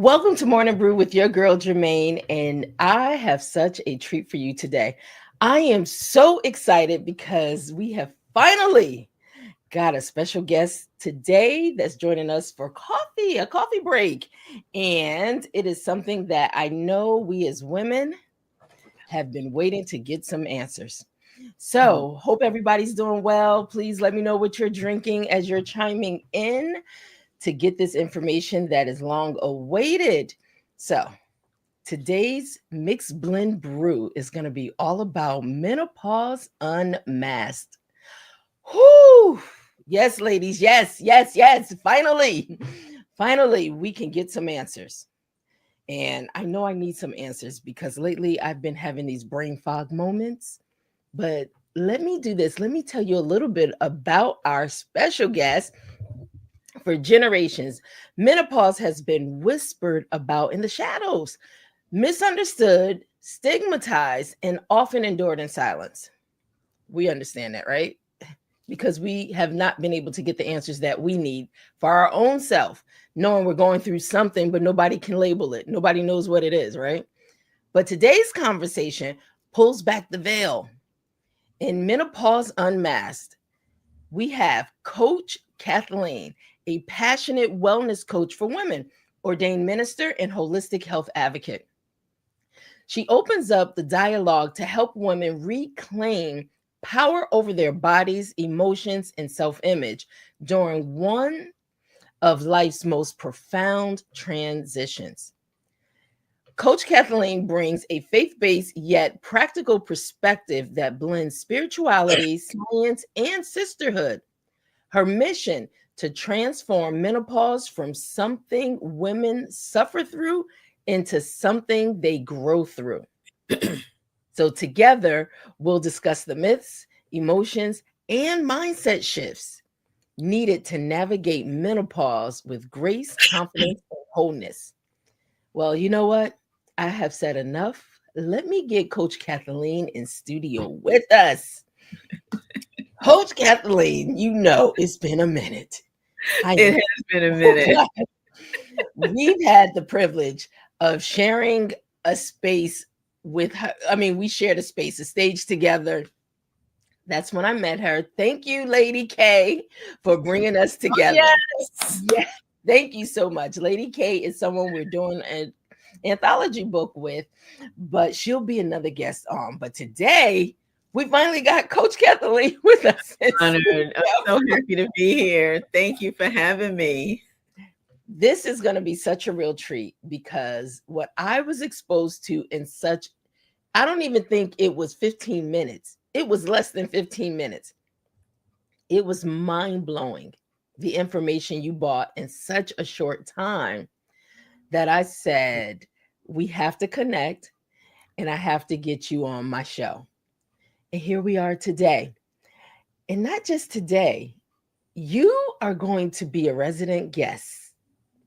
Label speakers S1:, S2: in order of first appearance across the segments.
S1: Welcome to Morning Brew with your girl Germaine, and I have such a treat for you today. I am so excited because we have finally got a special guest today that's joining us for a coffee break. And it is something that I know we as women have been waiting to get some answers.
S2: Mhm.
S1: So, hope everybody's doing well. Please let me know what you're drinking as you're chiming in to get this information that is long awaited. So, today's mixed blend brew is going to be all about menopause unmasked. Whoo! Yes, ladies. Yes, yes, yes. Finally, finally, we can get some answers. And I know I need some answers because lately I've been having these brain fog moments. But let me do this. Let me tell you a little bit about our special guest. For generations, menopause has been whispered about in the shadows, misunderstood, stigmatized, and often endured in silence. We understand that, right? Because we have not been able to get the answers that we need for our own self, knowing we're going through something, but nobody can label it. Nobody knows what it is, right? But today's conversation pulls back the veil. In Menopause Unmasked, we have Coach Cathleen, a passionate wellness coach for women, ordained minister, and holistic health advocate. She opens up the dialogue to help women reclaim power over their bodies, emotions, and self image during one of life's most profound transitions. Coach Kathleen brings a faith based yet practical perspective that blends spirituality, science, and sisterhood. Her mission to transform menopause from something women suffer through into something they grow through. So, together, we'll discuss the myths, emotions, and mindset shifts needed to navigate menopause with grace, confidence, and wholeness. Well, you know what? I have said enough. Let me get Coach Kathleen in studio with us. Coach Kathleen, you know it's been a minute. I
S2: It
S1: am
S2: has been a
S1: so
S2: minute.
S1: glad we've had the privilege of sharing a space with her. I mean, we shared a space, a stage together. That's when I met her. Thank you, Lady K, for bringing us
S2: Oh,
S1: together.
S2: yes.
S1: Yeah, thank you so much. Lady K is someone we're doing an anthology book with, but she'll be another guest on. But today, we finally got Coach Kathleen with us in
S2: Honored. I'm
S1: studio.
S2: so happy to be here. Thank you for having me.
S1: This is going to be such a real treat because what I was exposed to in such, I don't even think it was 15 minutes. It was less than 15 minutes. It was mind blowing, the information you bought in such a short time that I said, we have to connect and I have to get you on my show. And here we are today. And not just today, you are going to be a resident guest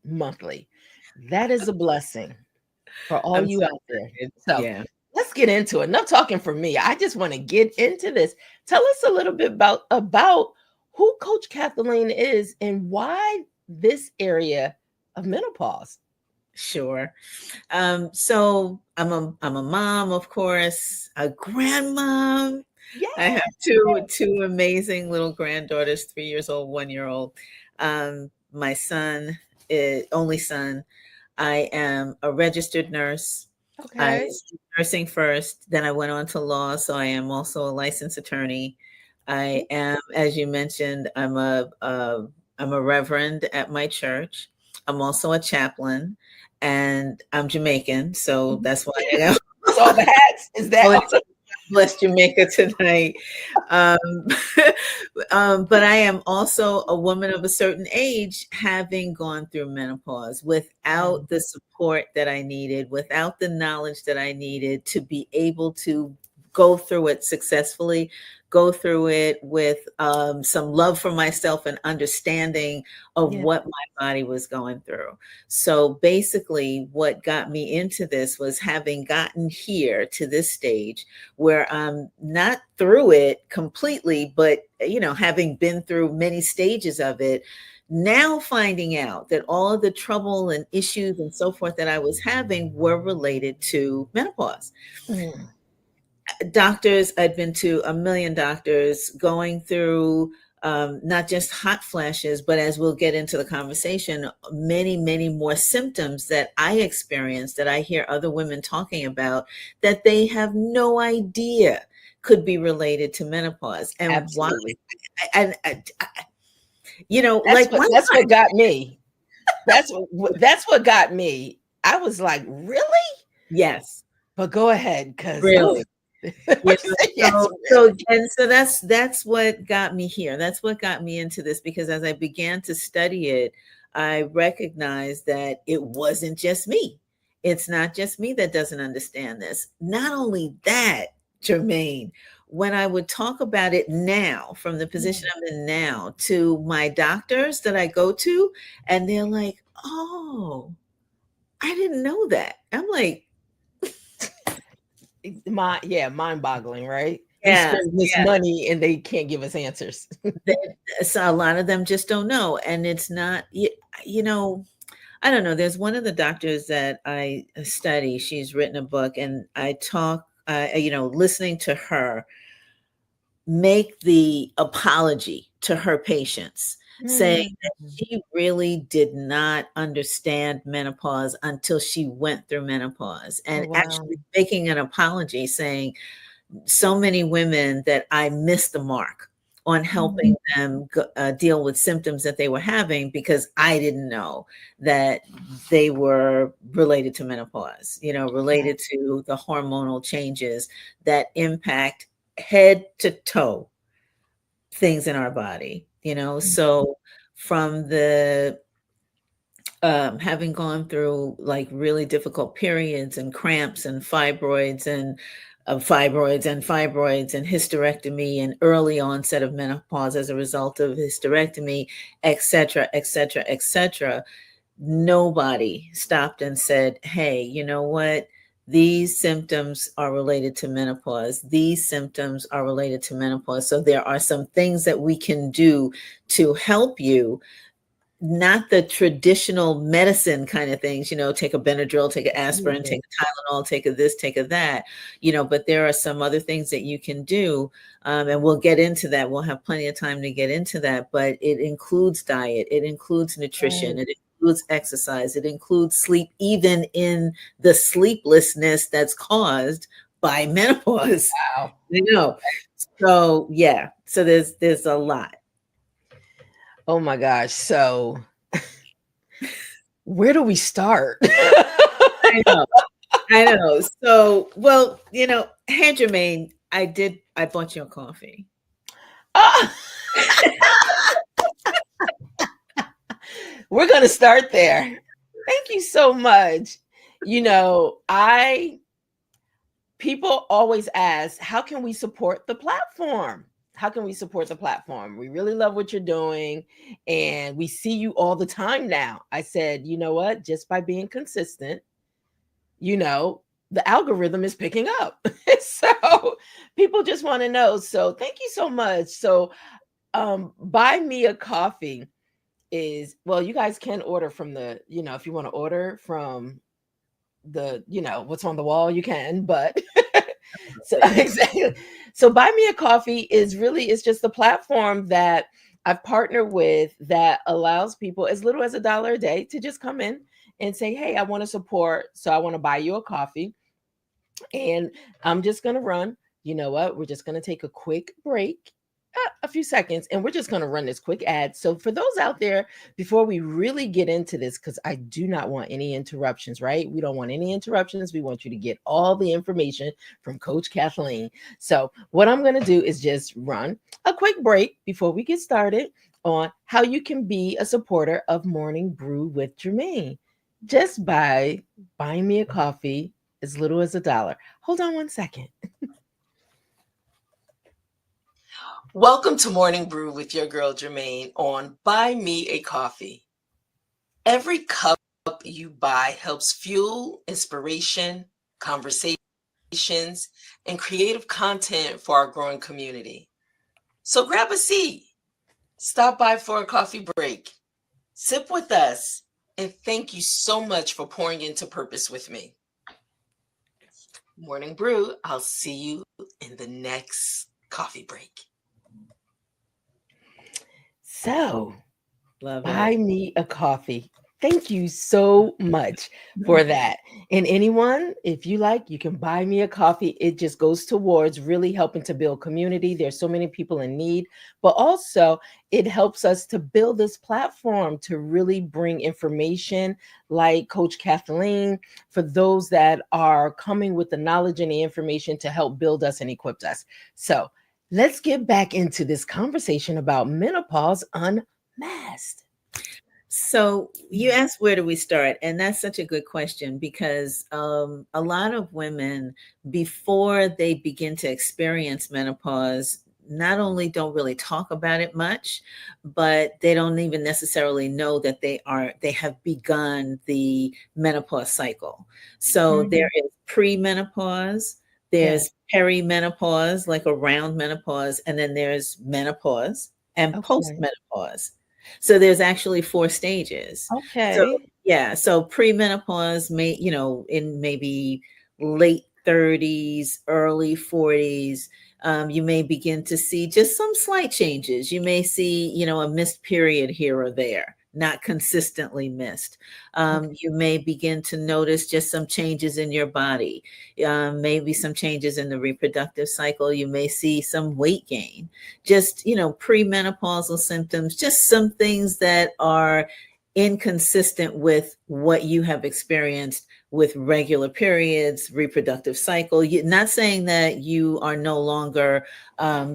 S1: monthly. That is a blessing for all
S2: I'm
S1: you
S2: so
S1: out there.
S2: excited.
S1: So
S2: Yeah.
S1: let's get into it. Enough talking for me. I just want to get into this. Tell us a little bit about who Coach Kathleen is and why this area of menopause.
S2: Sure. So I'm a mom, of course, a grandmom.
S1: Yeah.
S2: I have two amazing little granddaughters, 3 years old, 1 year old. My son is only son. I am a registered nurse. I
S1: Okay.
S2: was nursing first, then I went on to law, so I am also a licensed attorney. I am, as you mentioned, I'm a reverend at my church. I'm also a chaplain, and I'm Jamaican, so
S1: Mhm.
S2: that's why I am
S1: It's all the hats. Is that
S2: all
S1: all the
S2: bless Jamaica tonight. Um, but I am also a woman of a certain age, having gone through menopause without the support that I needed, without the knowledge that I needed to be able to go through it successfully, go through it with some love for myself and understanding of
S1: yeah.
S2: what my body was going through. So basically, what got me into this was having gotten here to this stage where I'm not through it completely, but having been through many stages of it, Now finding out that all of the trouble and issues and so forth that I was having were related to menopause.
S1: Mm.
S2: Doctors, I'd been to a million doctors, going through not just hot flashes, but as we'll get into the conversation, many, many more symptoms that I experienced that I hear other women talking about that they have no idea could be related to menopause. And why?
S1: Absolutely.
S2: Like, why
S1: That's
S2: not?
S1: what got me. That's what got me. I was like, really?
S2: Yes,
S1: But go ahead, because
S2: really. You
S1: yes,
S2: so that's what got me here. That's what got me into this, because as I began to study it, I recognized that it wasn't just me. It's not just me that doesn't understand this. Not only that, Germaine, when I would talk about it now, from the position I'm in now, to my doctors that I go to, and they're like, "Oh, I didn't know that." I'm like,
S1: mind boggling, right? We
S2: "Yeah,
S1: spend this
S2: yeah."
S1: money and they can't give us answers.
S2: So a lot of them just don't know, and it's not you know I don't know. There's one of the doctors that I study. She's written a book, and I talk, listening to her make the apology to her patients, saying
S1: Mm.
S2: that she really did not understand menopause until she went through menopause,
S1: Oh,
S2: and
S1: wow.
S2: actually making an apology, saying, so many women that I missed the mark on
S1: Mm.
S2: helping them deal with symptoms that they were having, because I didn't know that they were related to menopause,
S1: Yeah.
S2: related to the hormonal changes that impact head to toe things in our body, so from the having gone through like really difficult periods and cramps and fibroids and hysterectomy and early onset of menopause as a result of hysterectomy, et cetera, et cetera, et cetera. Nobody stopped and said, hey, you know what? These symptoms are related to menopause. These symptoms are related to menopause. So there are some things that we can do to help you, not the traditional medicine kind of things, take a Benadryl, take an aspirin,
S1: Yeah.
S2: take a Tylenol, take a this, take a that, but there are some other things that you can do. And we'll get into that. We'll have plenty of time to get into that, but it includes diet, it includes nutrition,
S1: Right.
S2: it includes exercise, it includes sleep, even in the sleeplessness that's caused by menopause.
S1: Wow.
S2: you know. So yeah, so there's a lot.
S1: Oh my gosh. So where do we start?
S2: I know. I know. So, well, hey, Germaine, I bought you a coffee.
S1: Ah, we're gonna start there. Thank you so much. I people always ask, how can we support the platform? How can we support the platform? We really love what you're doing and we see you all the time now. I said, you know what? Just by being consistent, you know, the algorithm is picking up. So people just want to know. So thank you so much. So buy me a coffee is, well, you guys can order from the, if you want to order from the, what's on the wall, you can, but so exactly. So buy me a coffee is really, it's just a platform that I've partnered with that allows people as little as $1 a day to just come in and say, hey, I want to support, so I want to buy you a coffee. And I'm just going to run. You know what? We're just going to take a quick break, a few seconds, and we're just going to run this quick ad. So, for those out there, before we really get into this, because I do not want any interruptions, right? We don't want any interruptions. We want you to get all the information from Coach Cathleen. So, what I'm going to do is just run a quick break before we get started on how you can be a supporter of Morning Brew with Germaine just by buying me a coffee as little as $1. Hold on one second. Welcome to Morning Brew with your girl Germaine on Buy Me a Coffee. Every cup you buy helps fuel inspiration, conversations, and creative content for our growing community. So grab a seat, stop by for a coffee break, Sip with us, and thank you so much for pouring into purpose with me. Morning Brew, I'll see you in the next coffee break. So,
S2: Love
S1: buy
S2: it.
S1: me a coffee. Thank you so much for that. And anyone, if you like, you can buy me a coffee. It just goes towards really helping to build community. There's so many people in need, but also it helps us to build this platform to really bring information like Coach Cathleen for those that are coming with the knowledge and the information to help build us and equip us. So let's get back into this conversation about menopause unmasked.
S2: So you asked, where do we start? And that's such a good question because a lot of women, before they begin to experience menopause, not only don't really talk about it much, but they don't even necessarily know that they have begun the menopause cycle. So there
S1: Mhm.
S2: is premenopause,
S1: Yeah.
S2: there's perimenopause, like around menopause, and then there's menopause and
S1: Okay.
S2: postmenopause. So there's actually 4 stages. So
S1: Okay.
S2: yeah, so premenopause may, in maybe late 30s, early 40s, you may begin to see just some slight changes. You may see, a missed period here or there, not consistently missed.
S1: Okay.
S2: You may begin to notice just some changes in your body, maybe some changes in the reproductive cycle. You may see some weight gain, just, premenopausal symptoms, just some things that are inconsistent with what you have experienced with regular periods, reproductive cycle. Not saying that you are no longer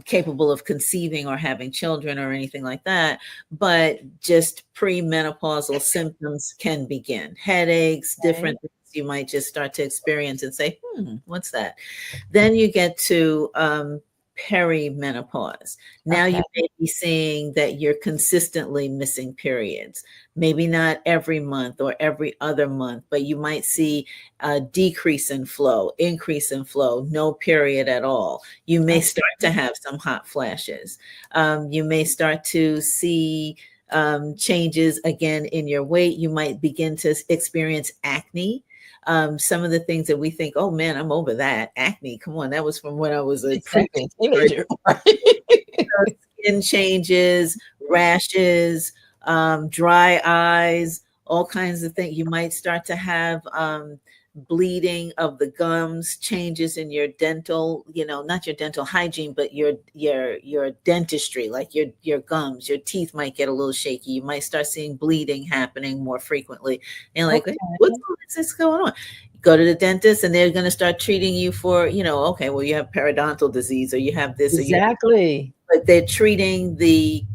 S2: capable of conceiving or having children or anything like that, but just premenopausal symptoms can begin. Headaches,
S1: Okay.
S2: different things you might just start to experience and say, what's that? Then you get to perimenopause. Now
S1: Okay.
S2: you may be seeing that you're consistently missing periods. Maybe not every month or every other month, but you might see a decrease in flow, increase in flow, no period at all. You may start to
S1: Okay.
S2: have some hot flashes. You may start to see changes again in your weight. You might begin to experience acne. Some of the things that we think, oh man, I'm over that. Acne, come on, that was from when I was a
S1: Exactly.
S2: preteen.
S1: Teenager. Right.
S2: Skin changes, rashes, dry eyes, all kinds of things. You might start to have bleeding of the gums, changes in your dental, not your dental hygiene, but your dentistry, like your gums, your teeth might get a little shaky. You might start seeing bleeding happening more frequently. And like,
S1: Okay.
S2: what's all this going on? Go to the dentist and they're going to start treating you for, okay, well, you have periodontal disease or you have this or you have,
S1: Exactly.
S2: but they're treating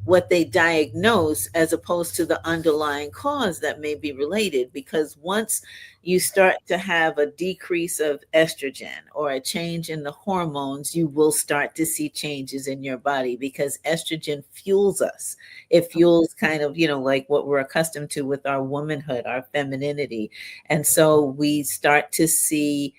S2: what they diagnose as opposed to the underlying cause that may be related. Because once you start to have a decrease of estrogen or a change in the hormones, you will start to see changes in your body because estrogen fuels us. It fuels kind of, like what we're accustomed to with our womanhood, our femininity. And so we start to see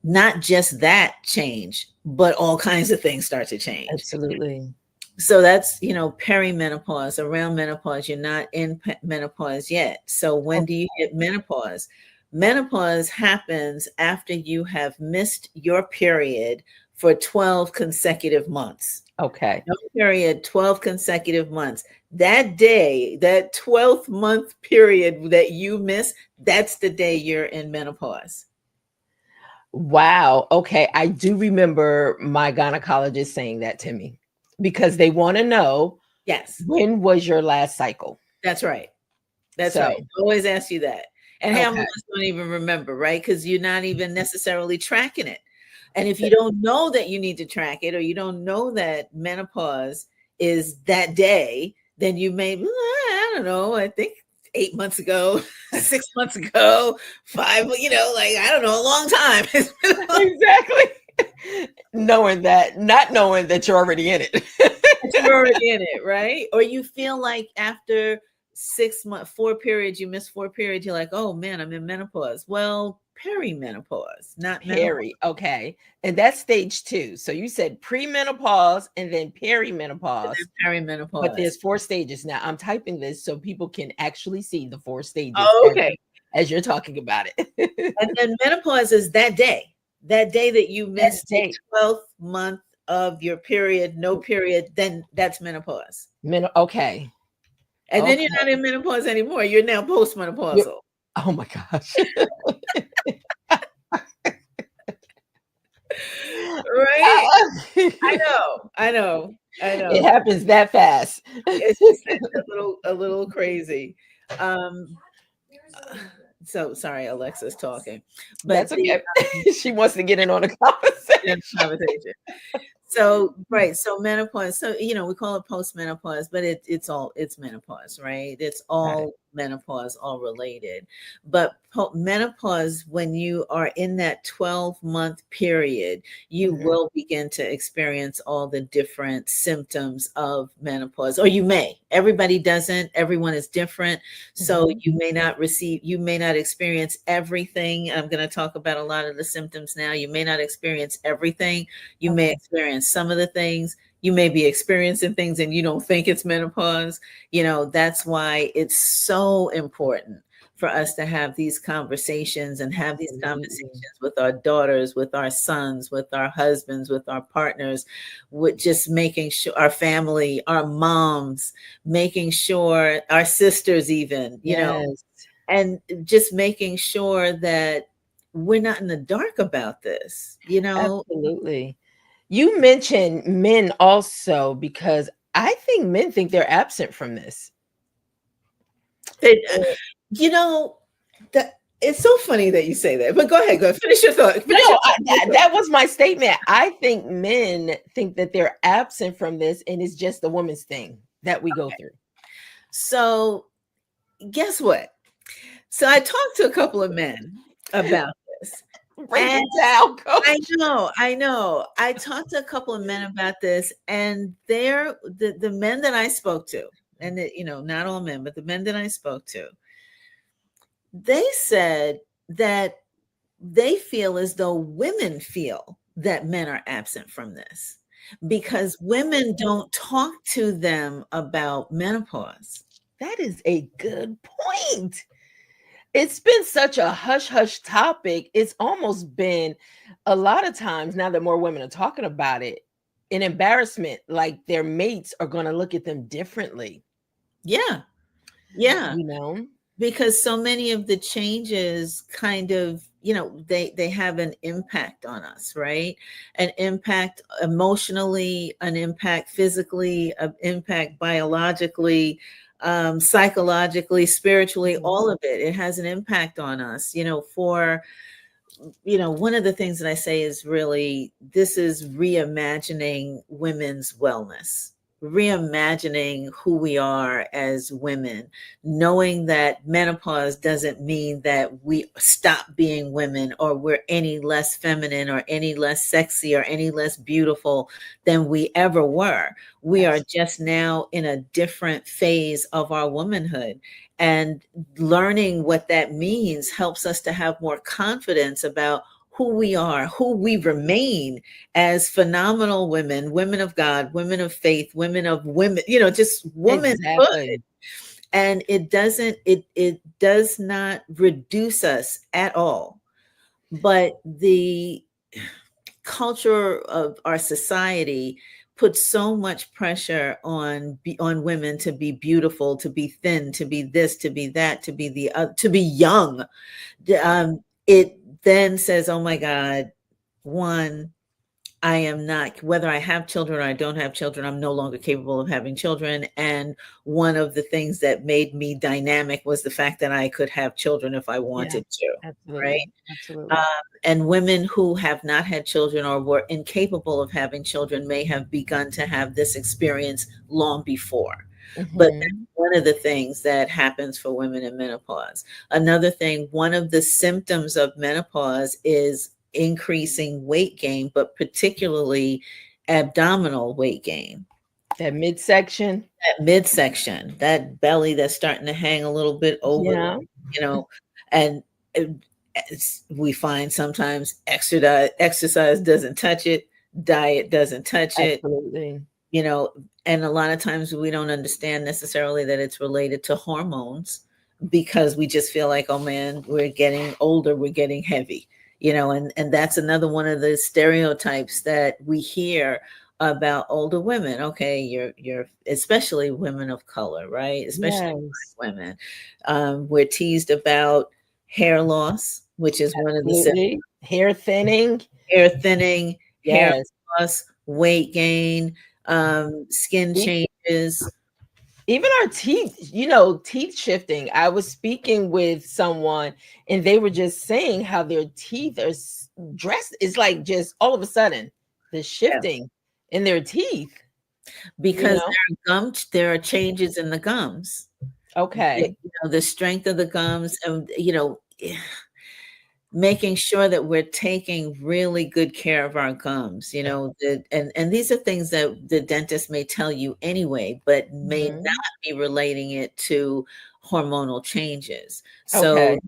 S2: not just that change, but all kinds of things start to change.
S1: Absolutely.
S2: So that's, perimenopause. Around menopause, you're not in menopause yet. So when do you hit menopause? Menopause happens after you have missed your period for 12 consecutive months.
S1: Okay.
S2: No period, 12 consecutive months. That day, that 12th month period that you miss, that's the day you're in menopause.
S1: Wow. Okay. I do remember my gynecologist saying that to me because they want to know
S2: Yes,
S1: when was your last cycle.
S2: that's right. That's
S1: So,
S2: right. I always ask you that. And half of
S1: okay.
S2: us don't even remember, right? Because you're not even necessarily tracking it. And if you don't know that you need to track it, or you don't know that menopause is that day, then you may, I don't know, I think 8 months ago, 6 months ago, five, like, I don't know, a long time. It's been a long
S1: Exactly. Not knowing that you're already in it.
S2: that you're already in it, right? Or you feel like after 6 months, 4 periods, you miss 4 periods, you're like, oh man, I'm in menopause. Well, perimenopause, not menopause.
S1: Peri. Okay. And that's stage 2. So you said premenopause and then perimenopause, but
S2: Perimenopause.
S1: there's 4 stages. Now I'm typing this so people can actually see the 4 stages
S2: Oh, okay.
S1: as you're talking about it.
S2: And then menopause is that day that you
S1: That
S2: miss the
S1: date.
S2: 12th month of your period, no period, then that's menopause.
S1: Okay.
S2: And then you're
S1: Okay.
S2: not in menopause anymore. You're now
S1: You-
S2: postmenopausal.
S1: Oh my gosh.
S2: Right? I know. I know. I
S1: It
S2: know.
S1: happens that fast.
S2: It's a little crazy. Um so sorry, Alexa's talking. But
S1: That's okay. She wants to get in on the
S2: the
S1: conversation.
S2: conversation. So right, so menopause. So we call it postmenopause, but it's menopause, right? It's
S1: Got it.
S2: all menopause, all related. But menopause, when you are in that 12-month period, you
S1: Mhm.
S2: will begin to experience all the different symptoms of menopause, or you may. Everybody doesn't. Everyone is different. So
S1: Mhm.
S2: you may not experience everything. I'm going to talk about a lot of the symptoms now. You may not experience everything. You may
S1: Okay.
S2: experience some of the things. You may be experiencing things and you don't think it's menopause. That's why it's so important for us to have these conversations and have these
S1: Absolutely.
S2: conversations with our daughters, with our sons, with our husbands, with our partners, with just making sure our family, our moms, making sure our sisters, even,
S1: Yes.
S2: and just making sure that we're not in the dark about this.
S1: Absolutely. You mentioned men also because I think men think they're absent from this.
S2: They,
S1: Or
S2: you know, that it's so funny that you say that. But go ahead, go ahead. Finish your thought. Finish your
S1: no,
S2: thought. Real quick.
S1: that was my statement. I think men think that they're absent from this and it's just a woman's thing that we go through.
S2: So, guess what? So, I talked to a couple of men about this.
S1: Break
S2: And
S1: it down,
S2: I
S1: coach.
S2: know, I know. I talked to a couple of men about this, and the men that I spoke to, and not all men, but the men that I spoke to, they said that they feel as though women feel that men are absent from this because women don't talk to them about menopause.
S1: That is a good point. It's been such a hush hush topic. It's almost been a lot of times now that more women are talking about it, an embarrassment, like their mates are going to look at them differently,
S2: Yeah, yeah,
S1: you know?
S2: because so many of the changes kind of, they have an impact on us, right? An impact emotionally, an impact physically, an impact biologically, psychologically, spiritually,
S1: Mhm.
S2: all of it. It has an impact on us, for one of the things that I say is really this is reimagining women's wellness, reimagining who we are as women, knowing that menopause doesn't mean that we stop being women or we're any less feminine or any less sexy or any less beautiful than we ever were. We are
S1: Absolutely.
S2: just now in a different phase of our womanhood. And learning what that means helps us to have more confidence about who we are, who we remain as phenomenal women, women of God, women of faith, women of women, just womanhood.
S1: Exactly.
S2: And it does not reduce us at all. But the culture of our society puts so much pressure on women to be beautiful, to be thin, to be this, to be that, to be to be young. It then says, "Oh my God, one, I am not, whether I have children or I don't have children, I'm no longer capable of having children." And one of the things that made me dynamic was the fact that I could have children if I
S1: Yeah.
S2: wanted to, right?
S1: Absolutely.
S2: Um,
S1: Absolutely.
S2: and women who have not had children or were incapable of having children may have begun to have this experience long before. But that's
S1: Mhm.
S2: one of the things that happens for women in menopause. Another thing, one of the symptoms of menopause is increasing weight gain, but particularly abdominal weight gain.
S1: That midsection.
S2: That midsection, that belly that's starting to hang a little bit over,
S1: Yeah.
S2: you know, and we find sometimes exercise doesn't touch it, diet doesn't touch it,
S1: Absolutely.
S2: you know, and a lot of times we don't understand necessarily that it's related to hormones because we just feel like, oh man, we're getting older, we're getting heavy, you know, and that's another one of the stereotypes that we hear about older women. Okay, you're especially women of color, right? Especially
S1: Yes.
S2: Black women. We're teased about hair loss, which is one of the
S1: Absolutely. Hair thinning.
S2: hair thinning, hair
S1: Yes.
S2: loss, weight gain, skin
S1: E-
S2: changes.
S1: Even our teeth, teeth shifting. I was speaking with someone and they were just saying how their teeth are dressed. It's like just all of a sudden the
S2: Yeah.
S1: shifting in their teeth, you
S2: Because
S1: know?
S2: there are changes in the gums.
S1: Okay.
S2: The strength of the gums, and making sure that we're taking really good care of our gums, and these are things that the dentist may tell you anyway, but may
S1: Mhm.
S2: not be relating it to hormonal changes.
S1: Okay.
S2: So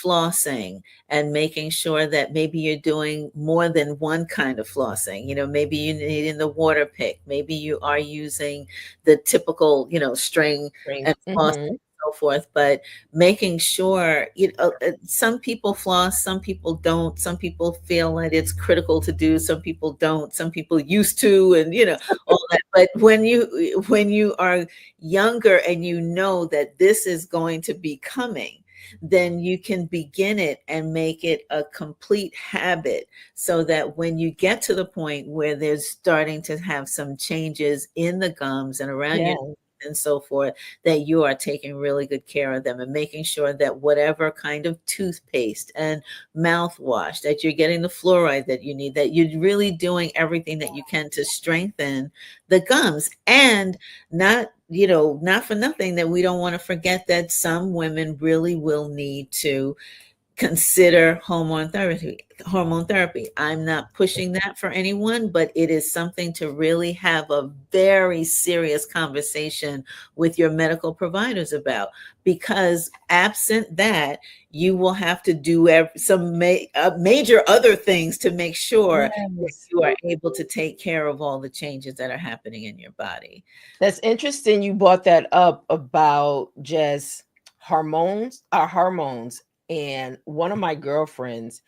S2: flossing and making sure that maybe you're doing more than one kind of flossing. Maybe you need in the water pick, maybe you are using the typical, string and floss and
S1: Mhm.
S2: so forth, but making sure, some people floss, some people don't, some people feel that it's critical to do, some people don't, some people used to, and all that. But when you are younger and you know that this is going to be coming, then you can begin it and make it a complete habit, so that when you get to the point where there's starting to have some changes in the gums and around your
S1: Yeah.
S2: and so forth, that you are taking really good care of them and making sure that whatever kind of toothpaste and mouthwash that you're getting, the fluoride that you need, that you're really doing everything that you can to strengthen the gums. And not for nothing that we don't want to forget that some women really will need to consider hormone therapy. I'm not pushing that for anyone, but it is something to really have a very serious conversation with your medical providers about, because absent that, you will have to do some major other things to make sure that
S1: Yes.
S2: you are able to take care of all the changes that are happening in your body.
S1: That's interesting you brought that up about just hormones, our hormones. And one of my girlfriends,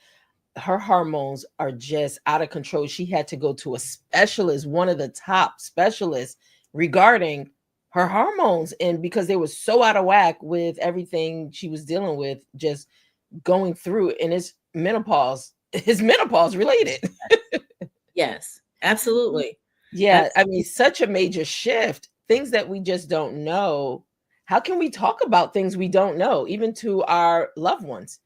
S1: her hormones are just out of control. She had to go to a specialist, one of the top specialists regarding her hormones. And because they were so out of whack with everything she was dealing with, just going through, and it's menopause related.
S2: Yes, absolutely.
S1: Yeah, I mean,
S2: Absolutely.
S1: such a major shift, things that we just don't know. How can we talk about things we don't know, even to our loved ones?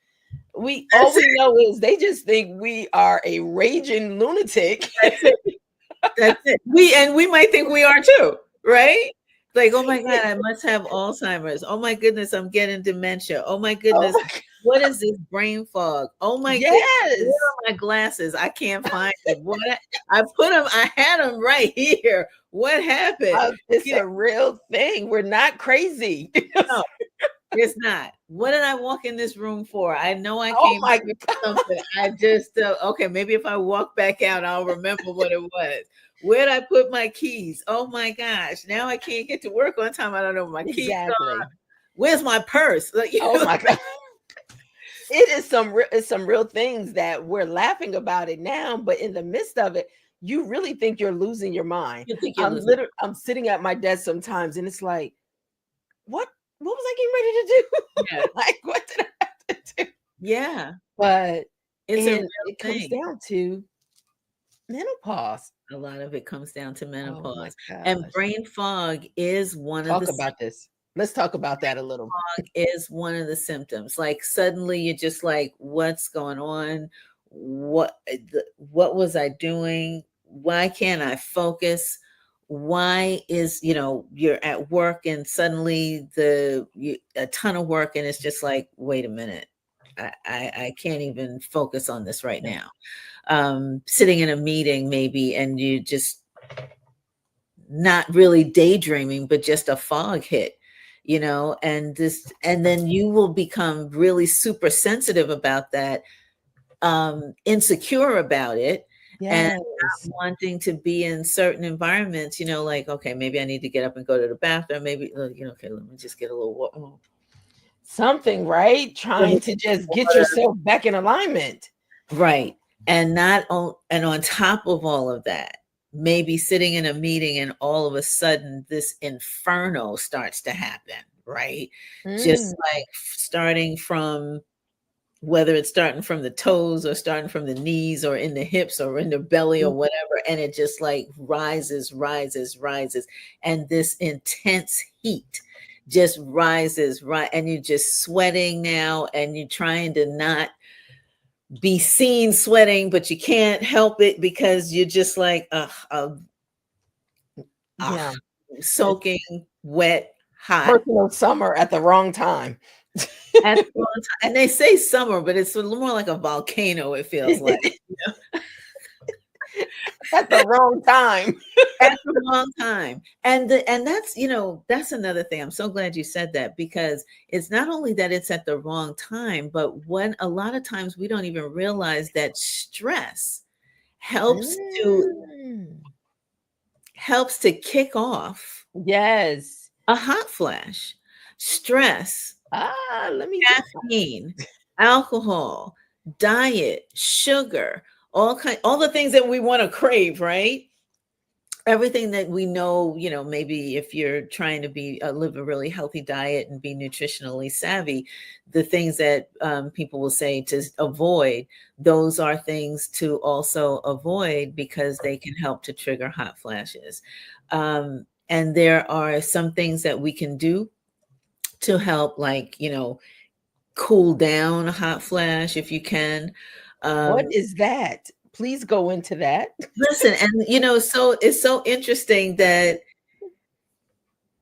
S1: All
S2: That's
S1: we know is they just think we are a raging lunatic.
S2: it. That's it. We might think we are too, right? Like, oh my God, I must have Alzheimer's. Oh my goodness, I'm getting dementia. Oh my
S1: Oh
S2: goodness,
S1: my god.
S2: what is this brain fog? Oh my goodness, where
S1: Yes.
S2: are my glasses? I can't find them. I put them, I had them right here. What happened?
S1: It's
S2: You know,
S1: a real thing. We're not crazy.
S2: no, it's not. What did I walk in this room for? I know I
S1: Oh
S2: came
S1: my
S2: here
S1: god.
S2: for something. I just okay. Maybe if I walk back out, I'll remember what it was. Where'd I put my keys? Oh my gosh! Now I can't get to work on time. I don't know where my keys are.
S1: Exactly.
S2: Where's my purse? Like,
S1: Oh my god. It's some real things that we're laughing about it now, but in the midst of it, you really think you're losing your mind.
S2: you think you're losing.
S1: I'm sitting at my desk sometimes and it's like, what was I getting ready to
S2: Yeah,
S1: do? Like, what did I have to do?
S2: yeah.
S1: But
S2: It's a real
S1: and it comes
S2: thing.
S1: down to menopause.
S2: A lot of it comes down to
S1: Oh my
S2: menopause, and
S1: gosh.
S2: brain fog is one of
S1: Talk
S2: the
S1: about this. Let's talk about that a little.
S2: is one of the symptoms. Like suddenly you're just like, what's going on? What was I doing? Why can't I focus? Why is, you're at work and suddenly a ton of work and it's just like, wait a minute. I can't even focus on this right
S1: Yeah.
S2: now. Sitting in a meeting maybe and you just not really daydreaming, but just a fog hit. and then you will become really super sensitive about that, insecure about it, and
S1: Yes.
S2: not wanting to be in certain environments, like, okay, maybe I need to get up and go to the bathroom, maybe, okay, let me just get a little
S1: Something, right?
S2: let me
S1: Trying to
S2: get some
S1: just get
S2: water.
S1: yourself back in alignment.
S2: Right. And on top of all of that, maybe sitting in a meeting and all of a sudden this inferno starts to happen, right?
S1: Mm,
S2: Just like starting from, whether it's starting from the toes or starting from the knees or in the hips or in the belly or whatever, and it just like rises, and this intense heat just rises, right? And you're just sweating now, and you're trying to not be seen sweating, but you can't help it because you're just like,
S1: yeah. It's
S2: soaking wet, hot.
S1: personal summer at the wrong time.
S2: At the wrong time. And they say summer, but it's a little more like a volcano, it feels like.
S1: At the wrong time.
S2: At the wrong time. And that's another thing. I'm so glad you said that, because it's not only that it's at the wrong time, but when a lot of times we don't even realize that stress helps to
S1: Mm.
S2: kick off
S1: Yes.
S2: a hot flash. Stress,
S1: Let me just.
S2: caffeine, alcohol, diet, sugar, all the things that we want to crave, right? Everything that we know, maybe if you're trying to be live a really healthy diet and be nutritionally savvy, the things that people will say to avoid, those are things to also avoid, because they can help to trigger hot flashes. And there are some things that we can do to help, like, cool down a hot flash if you can.
S1: What
S2: Um,
S1: is that? Please go into that.
S2: Listen, and so it's so interesting that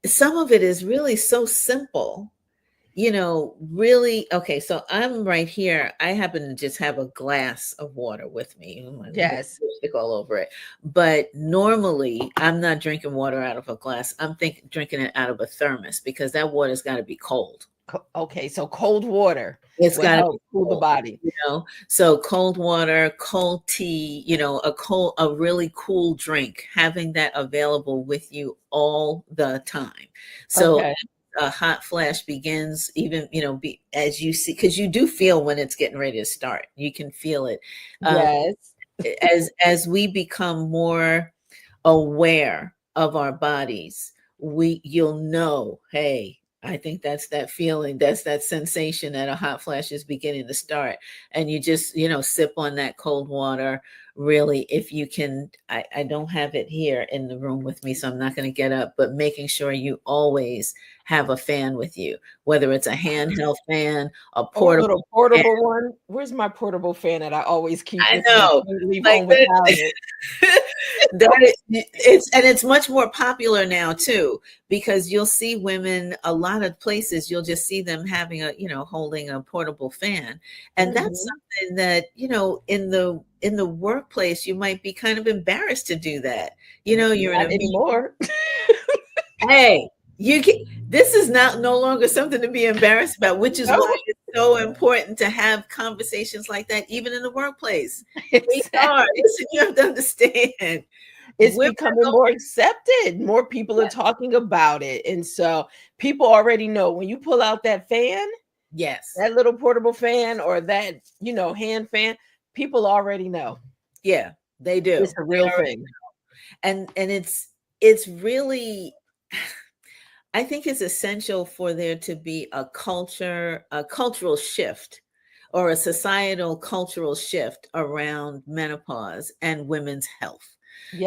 S2: some of it is really so simple. Really, okay, so I'm right here. I happen to just have a glass of water with me, with
S1: Yes.
S2: lipstick all over it. But normally, I'm not drinking water out of a glass. I'm drinking it out of a thermos, because that water's got to be cold.
S1: Okay, so cold water
S2: It's
S1: will
S2: got to
S1: help
S2: be
S1: cool the
S2: cold,
S1: body.
S2: So cold water, cold tea, a really cool drink, having that available with you all the time. So
S1: Okay.
S2: a hot flash begins, even, as you see, because you do feel when it's getting ready to start. You can feel it. Um,
S1: Yes.
S2: as we become more aware of our bodies, you'll know, hey, I think that's that feeling, that's that sensation that a hot flash is beginning to start. And you just, sip on that cold water. Really, if you can, I don't have it here in the room with me, so I'm not going to get up, but making sure you always have a fan with you, whether it's a handheld fan, a
S1: Oh, a
S2: portable
S1: little
S2: fan.
S1: portable one. Where's my portable fan that I always keep
S2: I
S1: with me? I
S2: know.
S1: can't leave
S2: Like
S1: home without it.
S2: it's much more popular now too, because you'll see women a lot of places, you'll just see them having holding a portable fan. And that's
S1: Mhm.
S2: something that, in the workplace, you might be kind of embarrassed to do that. You're in
S1: Not
S2: a meeting.
S1: anymore.
S2: Hey, you can this is not no longer something to be embarrassed about, which is why
S1: No,
S2: it's so important to have conversations like that, even in the workplace. HR,
S1: exactly.
S2: listen, you have to understand.
S1: It's
S2: Women
S1: becoming more accepted. More people are
S2: are
S1: talking about it. And so people already know when you pull out that fan,
S2: yes.
S1: that little portable fan or that, hand fan, people already know
S2: Yeah, they
S1: it's
S2: do.
S1: a
S2: They
S1: real
S2: are,
S1: thing.
S2: and it's really, I think it's essential for there to be a cultural shift, or a societal cultural shift around menopause and women's health.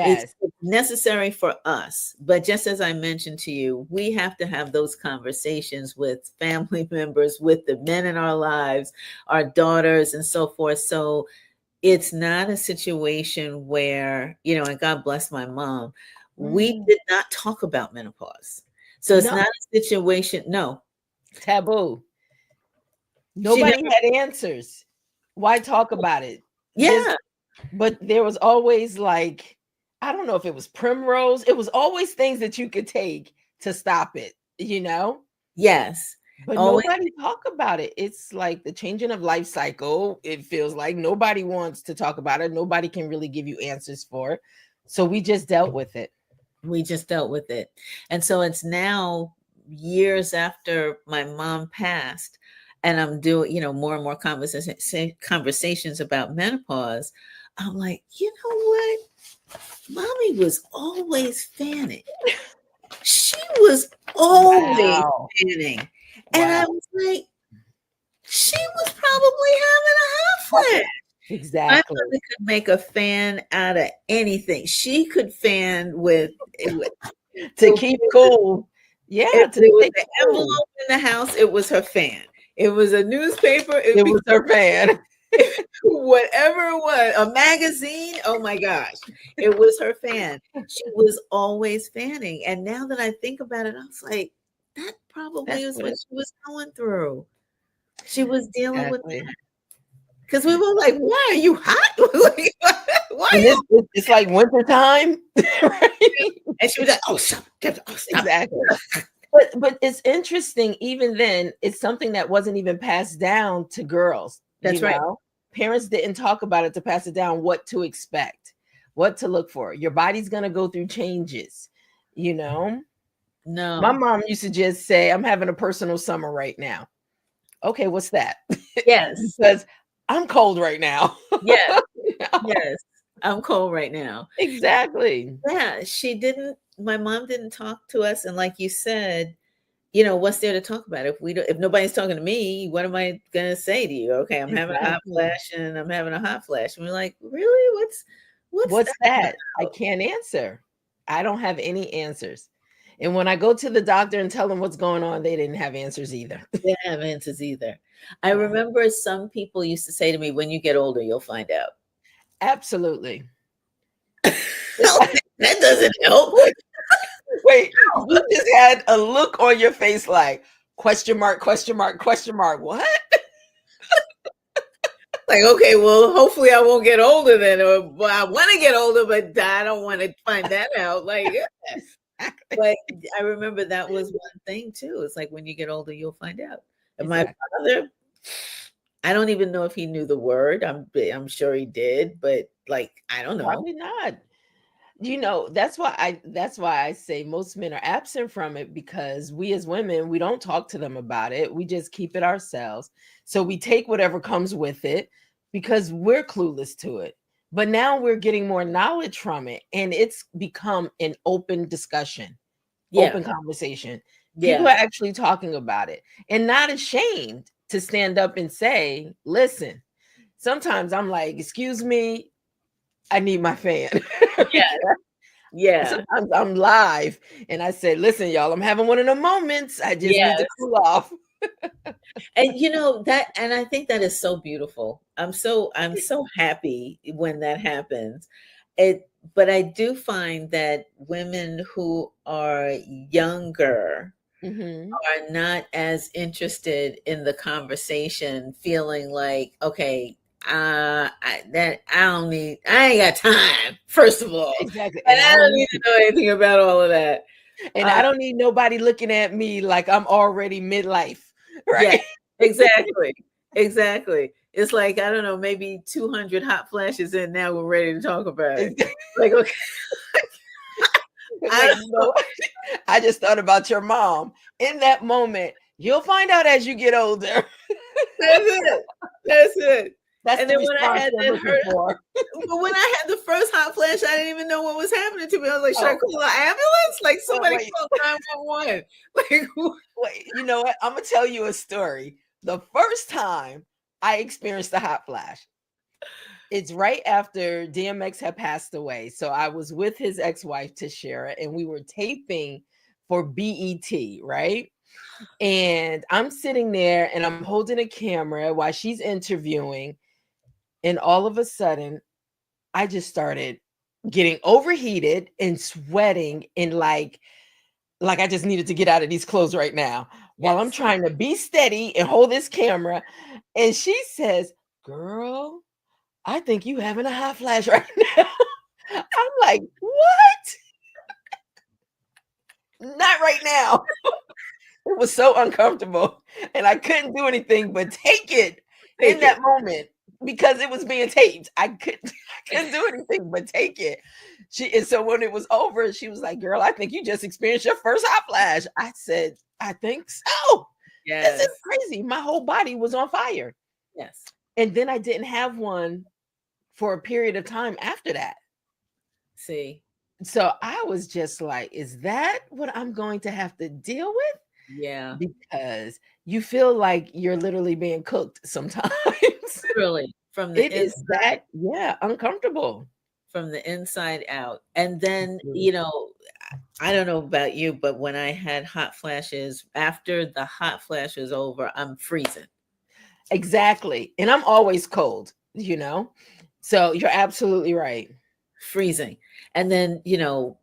S2: It's
S1: Yes.
S2: necessary for us, but just as I mentioned to you, we have to have those conversations with family members, with the men in our lives, our daughters, and so forth. So it's not a situation where, and God bless my mom, we
S1: Mm.
S2: did not talk about menopause. So it's
S1: No,
S2: not a situation, no,
S1: taboo.
S2: she
S1: Nobody
S2: never,
S1: had answers. Why talk about it? This,
S2: yeah,
S1: but there was always like, I don't know if it was primrose. It was always things that you could take to stop it, you know?
S2: Yes.
S1: But
S2: Always.
S1: nobody talk about it. It's like the changing of life cycle. It feels like nobody wants to talk about it. Nobody can really give you answers for it. So we just dealt with it.
S2: We just dealt with it. And so it's now years after my mom passed, and I'm doing, more and more conversations about menopause. I'm like, you know what? Mommy was always fanning. She was always
S1: Wow.
S2: fanning. And I
S1: Wow.
S2: was like, she was probably having a hot flash. My
S1: Exactly.
S2: mother could make a fan out of anything. She could fan with
S1: To keep cool.
S2: if
S1: Yeah, to
S2: there was
S1: stay
S2: an
S1: cool.
S2: envelope in the house, it was her fan. It was a newspaper,
S1: It was her fan.
S2: whatever it was, a magazine. Oh my gosh, it was her fan. She was always fanning. And now that I think about it, I was like, that probably
S1: That's
S2: was what
S1: what
S2: she was going through. She was dealing with
S1: exactly.
S2: because we were like, why are you hot? Like, why are
S1: And
S2: you?
S1: it's like winter time, right?
S2: And she was like, oh, stop, oh, stop.
S1: Exactly. But it's interesting, even then, it's something that wasn't even passed down to girls,
S2: That's right.
S1: Parents didn't talk about it to pass it down, what to expect, what to look for. Your body's gonna go through changes, you know. My
S2: No.
S1: mom used to just say, I'm having a personal summer right now. Okay, what's that?
S2: Yes.
S1: Because I'm cold right now.
S2: Yes.
S1: You know?
S2: Yes. I'm cold right now.
S1: Exactly.
S2: Yeah, she didn't my mom didn't talk to us, and like you said, what's there to talk about? If nobody's talking to me, what am I gonna say to you? Okay, I'm having a hot
S1: Exactly.
S2: flash and I'm having a hot flash. And we're like, really? What's
S1: What's
S2: that
S1: that? I
S2: about?
S1: can't answer. I don't have any answers. And when I go to the doctor and tell them what's going on, they didn't have answers either.
S2: They don't have answers either. I
S1: Yeah,
S2: remember some people used to say to me, when you get older, you'll find out.
S1: absolutely.
S2: That doesn't help.
S1: Wait, wait, you just had a look on your face like question mark, question mark, question mark. What?
S2: Like, okay, well, hopefully I won't get older then, or well, I want to get older, but I don't want to find that out. Like, yeah.
S1: Exactly.
S2: But I remember that was one thing too. It's like when you get older, you'll find out. And my
S1: Exactly.
S2: father, I don't even know if he knew the word. I'm sure he did, but like I don't know.
S1: Probably not. That's why I say most men are absent from it, because we as women, we don't talk to them about it. We just keep it ourselves. So we take whatever comes with it because we're clueless to it. But now we're getting more knowledge from it, and it's become an open discussion,
S2: Yeah,
S1: open conversation. People
S2: yeah,
S1: are actually talking about it and not ashamed to stand up and say, "Listen." Sometimes I'm like, "Excuse me, I need my fan."
S2: yeah, yeah,
S1: Sometimes I'm live and I said, "Listen, y'all, I'm having one of the moments. I just need to
S2: yes.
S1: cool off."
S2: And that, and I think that is so beautiful. I'm so happy when that happens. But I do find that women who are younger
S1: Mhm.
S2: are not as interested in the conversation, feeling like, okay, I ain't got time, first of all.
S1: Exactly,
S2: And
S1: and I
S2: I
S1: don't
S2: don't
S1: need
S2: need to know anything about all of that.
S1: and
S2: Uh,
S1: I don't need nobody looking at me like I'm already midlife,
S2: yeah,
S1: right?
S2: exactly. Exactly. It's like, I don't know, maybe 200 hot flashes in now we're ready to talk about it.
S1: It's
S2: Like, okay, I
S1: like, I just thought about your mom. In that moment, you'll find out as you get older.
S2: that's it. That's it.
S1: That's
S2: And
S1: the
S2: then when I
S1: response
S2: had
S1: they're
S2: that
S1: looking
S2: hurt
S1: for.
S2: but when I had the first hot flash, I didn't even know what was happening to me. I was like, should I
S1: Oh,
S2: call an ambulance? Like
S1: well,
S2: somebody
S1: wait.
S2: call 911. Like
S1: Wait, you know what? I'm gonna tell you a story. The first time I experienced the hot flash, it's right after DMX had passed away. So I was with his ex-wife Tashira, and we were taping for BET, right? And I'm sitting there and I'm holding a camera while she's interviewing, and all of a sudden, I just started getting overheated and sweating and like I just needed to get out of these clothes right now while I'm
S2: yes.
S1: trying to be steady and hold this camera. And she says, "Girl, I think you having a hot flash right now." I'm like, "What? Not right now." It was so uncomfortable, and I couldn't do anything but take it in
S2: Take
S1: that
S2: it.
S1: moment because it was being taped. I couldn't I couldn't do anything but take it. And so when it was over, she was like, "Girl, I think you just experienced your first hot flash." I said, "I think so. This is
S2: Yes.
S1: crazy." My whole body was on fire.
S2: Yes.
S1: And then I didn't have one for a period of time after that.
S2: See.
S1: So I was just like, is that what I'm going to have to deal with?
S2: Yeah.
S1: Because you feel like you're literally being cooked sometimes.
S2: Literally from the
S1: It is
S2: inside,
S1: that, yeah, uncomfortable.
S2: from the inside out. And then,
S1: Mhm.
S2: I don't know about you, but when I had hot flashes, after the hot flash was over, I'm freezing.
S1: Exactly. And I'm always cold, you know? So you're absolutely right.
S2: Freezing. And then,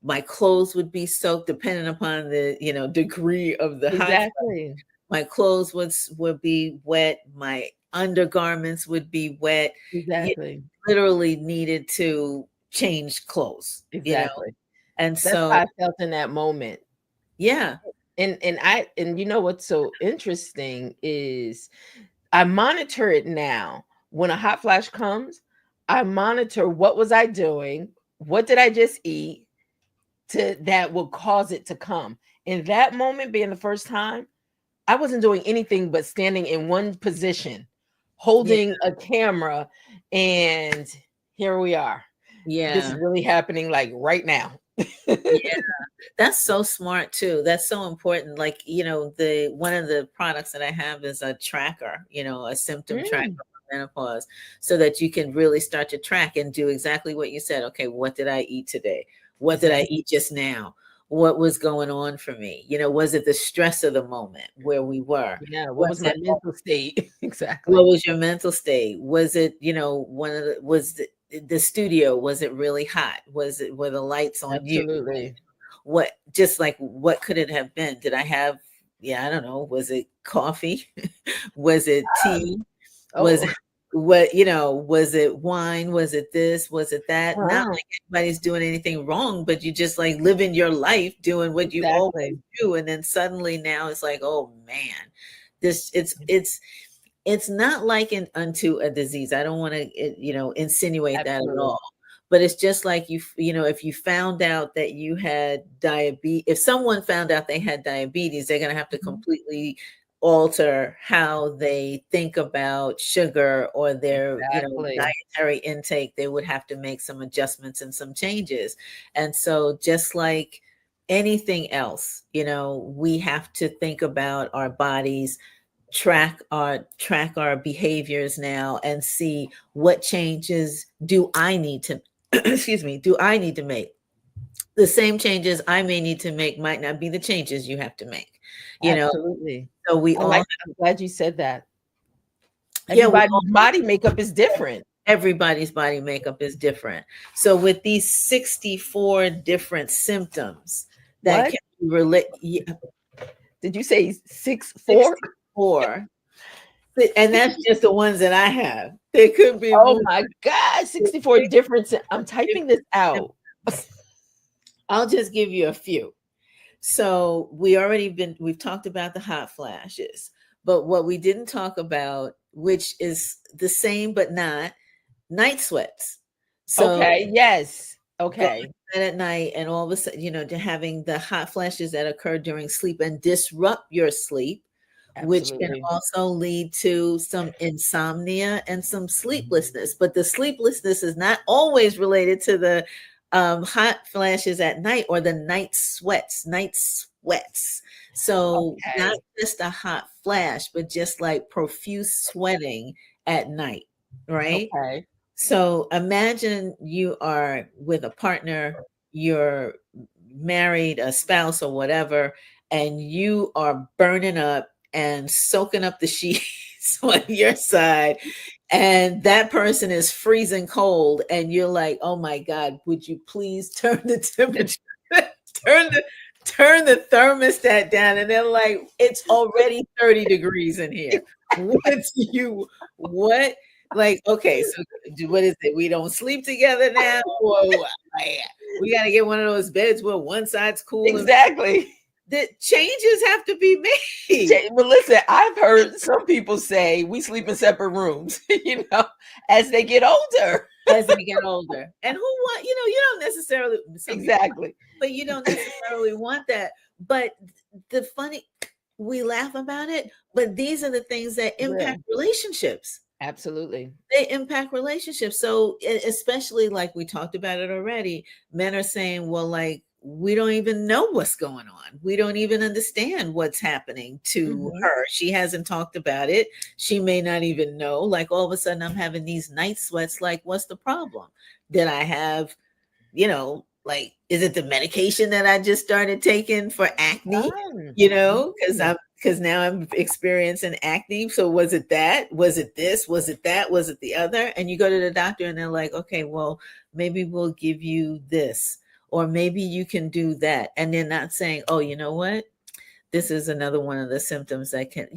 S2: my clothes would be soaked depending upon the, degree of the hot.
S1: Exactly.
S2: My clothes would be wet, my undergarments would be wet. You
S1: Exactly.
S2: literally needed to change clothes.
S1: Exactly.
S2: And
S1: That's
S2: so,
S1: how I felt in that moment.
S2: yeah,
S1: And you know what's so interesting is I monitor it now. When a hot flash comes, I monitor what was I doing, what did I just eat to that will cause it to come. In that moment, being the first time, I wasn't doing anything but standing in one position,
S2: yeah,
S1: holding a camera, and here we are. This is
S2: yeah,
S1: really happening like right now.
S2: yeah. That's so smart too. That's so important. Like, the one of the products that I have is a tracker, a symptom tracker
S1: Mm,
S2: for menopause, so that you can really start to track and do exactly what you said. Okay, what did I eat today? What did I
S1: exactly.
S2: eat just now? What was going on for me? Was it the stress of the moment where we were?
S1: Yeah. What was
S2: Was
S1: my
S2: it
S1: mental state?
S2: what
S1: Exactly.
S2: was your mental state? Was it, one of the studio, was it really hot? Were the lights on you?
S1: Absolutely.
S2: What just like what could it have been? Did I have, yeah, I don't know, was it coffee? Was it tea? Was
S1: Oh,
S2: it was it wine? Was it this? Was it that? Not
S1: wow.
S2: like anybody's doing anything wrong, but you just like living your life doing what you always
S1: Exactly.
S2: do. And then suddenly now it's like, oh man, this it's not likened unto a disease. I don't want to, insinuate that at
S1: Absolutely.
S2: all. But it's just like if you found out that you had diabetes, if someone found out they had diabetes, they're going to have to
S1: Mhm.
S2: completely alter how they think about sugar or their,
S1: Exactly.
S2: dietary intake. They would have to make some adjustments and some changes. And so just like anything else, we have to think about our bodies, track our behaviors now, and see what changes do I need to excuse me, do I need to make. The same changes I may need to make might not be the changes you have to make. you know
S1: Absolutely.
S2: so we all
S1: I'm glad you said that.
S2: yeah, we
S1: Everybody's
S2: all
S1: body makeup is different.
S2: everybody's body makeup is different. So with these 64 different symptoms that
S1: What?
S2: can be relate,
S1: Did you say 6'4"?
S2: 64. And that's just the ones that I have. There could be
S1: Oh
S2: more.
S1: my God, 64 different. I'm typing this out.
S2: I'll just give you a few. So we've talked about the hot flashes, but what we didn't talk about, which is the same but not, night sweats. So
S1: Okay, yes.
S2: going
S1: Okay,
S2: to bed at night and all of a sudden, to having the hot flashes that occur during sleep and disrupt your sleep, which can
S1: absolutely.
S2: also lead to some insomnia and some sleeplessness. But the sleeplessness is not always related to the hot flashes at night or the night sweats. Night sweats. So not
S1: Okay,
S2: just a hot flash, but just like profuse sweating at night, right?
S1: okay,
S2: So imagine you are with a partner, you're married, a spouse, or whatever, and you are burning up and soaking up the sheets on your side, and that person is freezing cold, and you're like, oh my God, would you please turn the temperature, turn the turn the thermostat down? And they're like, it's already 30 degrees in here. What like, okay, so what is it? We don't sleep together now, or like, we got to get one of those beds where one side's cool and
S1: exactly.
S2: the changes have to be made.
S1: But listen, I've heard some people say we sleep in separate rooms, as they get older.
S2: As they get older. And who want, you don't necessarily, some people,
S1: Exactly.
S2: but you don't necessarily want that. But the funny, we laugh about it, but these are the things that
S1: Yeah,
S2: impact relationships.
S1: absolutely.
S2: They impact relationships. So, especially like we talked about it already, men are saying, well, like, we don't even know what's going on. We don't even understand what's happening to
S1: Mhm.
S2: her. She hasn't talked about it. She may not even know. Like, all of a sudden, I'm having these night sweats. Like, what's the problem? Did I have, like, is it the medication that I just started taking for acne? Because
S1: Mm.
S2: now I'm experiencing acne. So was it that? Was it this? Was it that? Was it the other? And you go to the doctor and they're like, okay, well, maybe we'll give you this, or maybe you can do that. And they're not saying, oh, you know what? This is another one of the symptoms that can,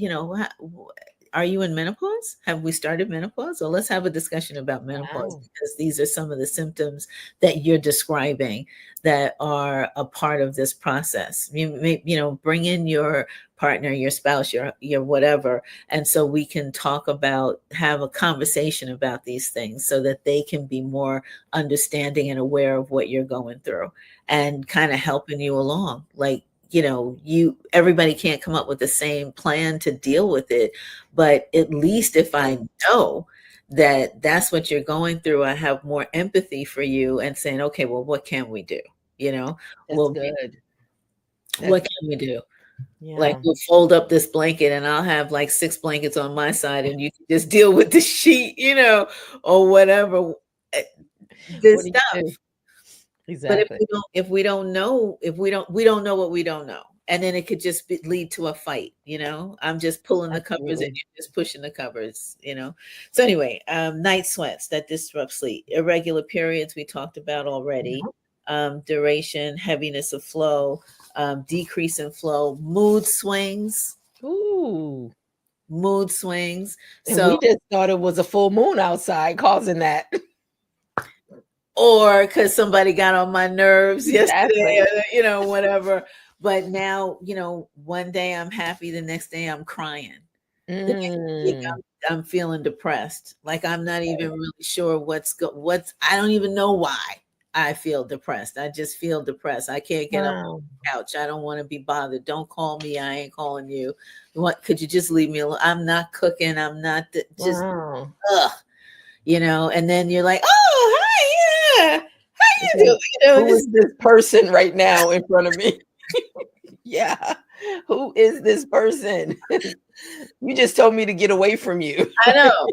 S2: are you in menopause? Have we started menopause? Or let's have a discussion about menopause,
S1: Wow.
S2: because these are some of the symptoms that you're describing that are a part of this process. You may, bring in your partner, your spouse, your whatever, and so we can have a conversation about these things so that they can be more understanding and aware of what you're going through and kind of helping you along. Like, everybody can't come up with the same plan to deal with it, but at least if I know that that's what you're going through, I have more empathy for you and saying, okay, well, what can we do?
S1: That's
S2: Well,
S1: good.
S2: what
S1: That's
S2: can we do? Like,
S1: Yeah.
S2: we'll fold up this blanket and I'll have like 6 blankets on my side and you can just deal with the sheet, or whatever. Eh,
S1: What
S2: This
S1: do you
S2: stuff.
S1: do?
S2: But
S1: Exactly.
S2: we don't know what we don't know. And then it could just lead to a fight, I'm just pulling the covers and
S1: Absolutely.
S2: you're just pushing the covers. So anyway, night sweats that disrupt sleep, irregular periods we talked about already,
S1: Mhm.
S2: duration, heaviness of flow, decrease in flow,
S1: Ooh.
S2: mood swings.
S1: And
S2: So,
S1: we just thought it was a full moon outside causing that.
S2: or because somebody got on my nerves yesterday,
S1: Exactly.
S2: or, whatever. But now, one day I'm happy, the next day I'm crying. The next week
S1: Mm.
S2: I'm feeling depressed. Like, I'm not even really sure I don't even know why I feel depressed. I just feel depressed. I can't get up on
S1: Wow.
S2: the couch. I don't want to be bothered. Don't call me. I ain't calling you. What, could you just leave me alone? I'm not cooking. I'm not just
S1: Wow.
S2: ugh, and then you're like, oh, hi, yeah. How
S1: It's
S2: you doing?
S1: like,
S2: And
S1: who is
S2: it's,
S1: this person right now in front of me? Yeah. Who is this person? You just told me to get away from you.
S2: I know.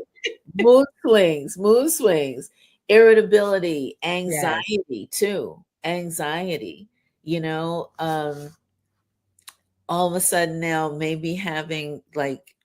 S2: Mood swings, irritability,
S1: Yes.
S2: anxiety too. Anxiety, you know, um, all of a sudden now maybe having like,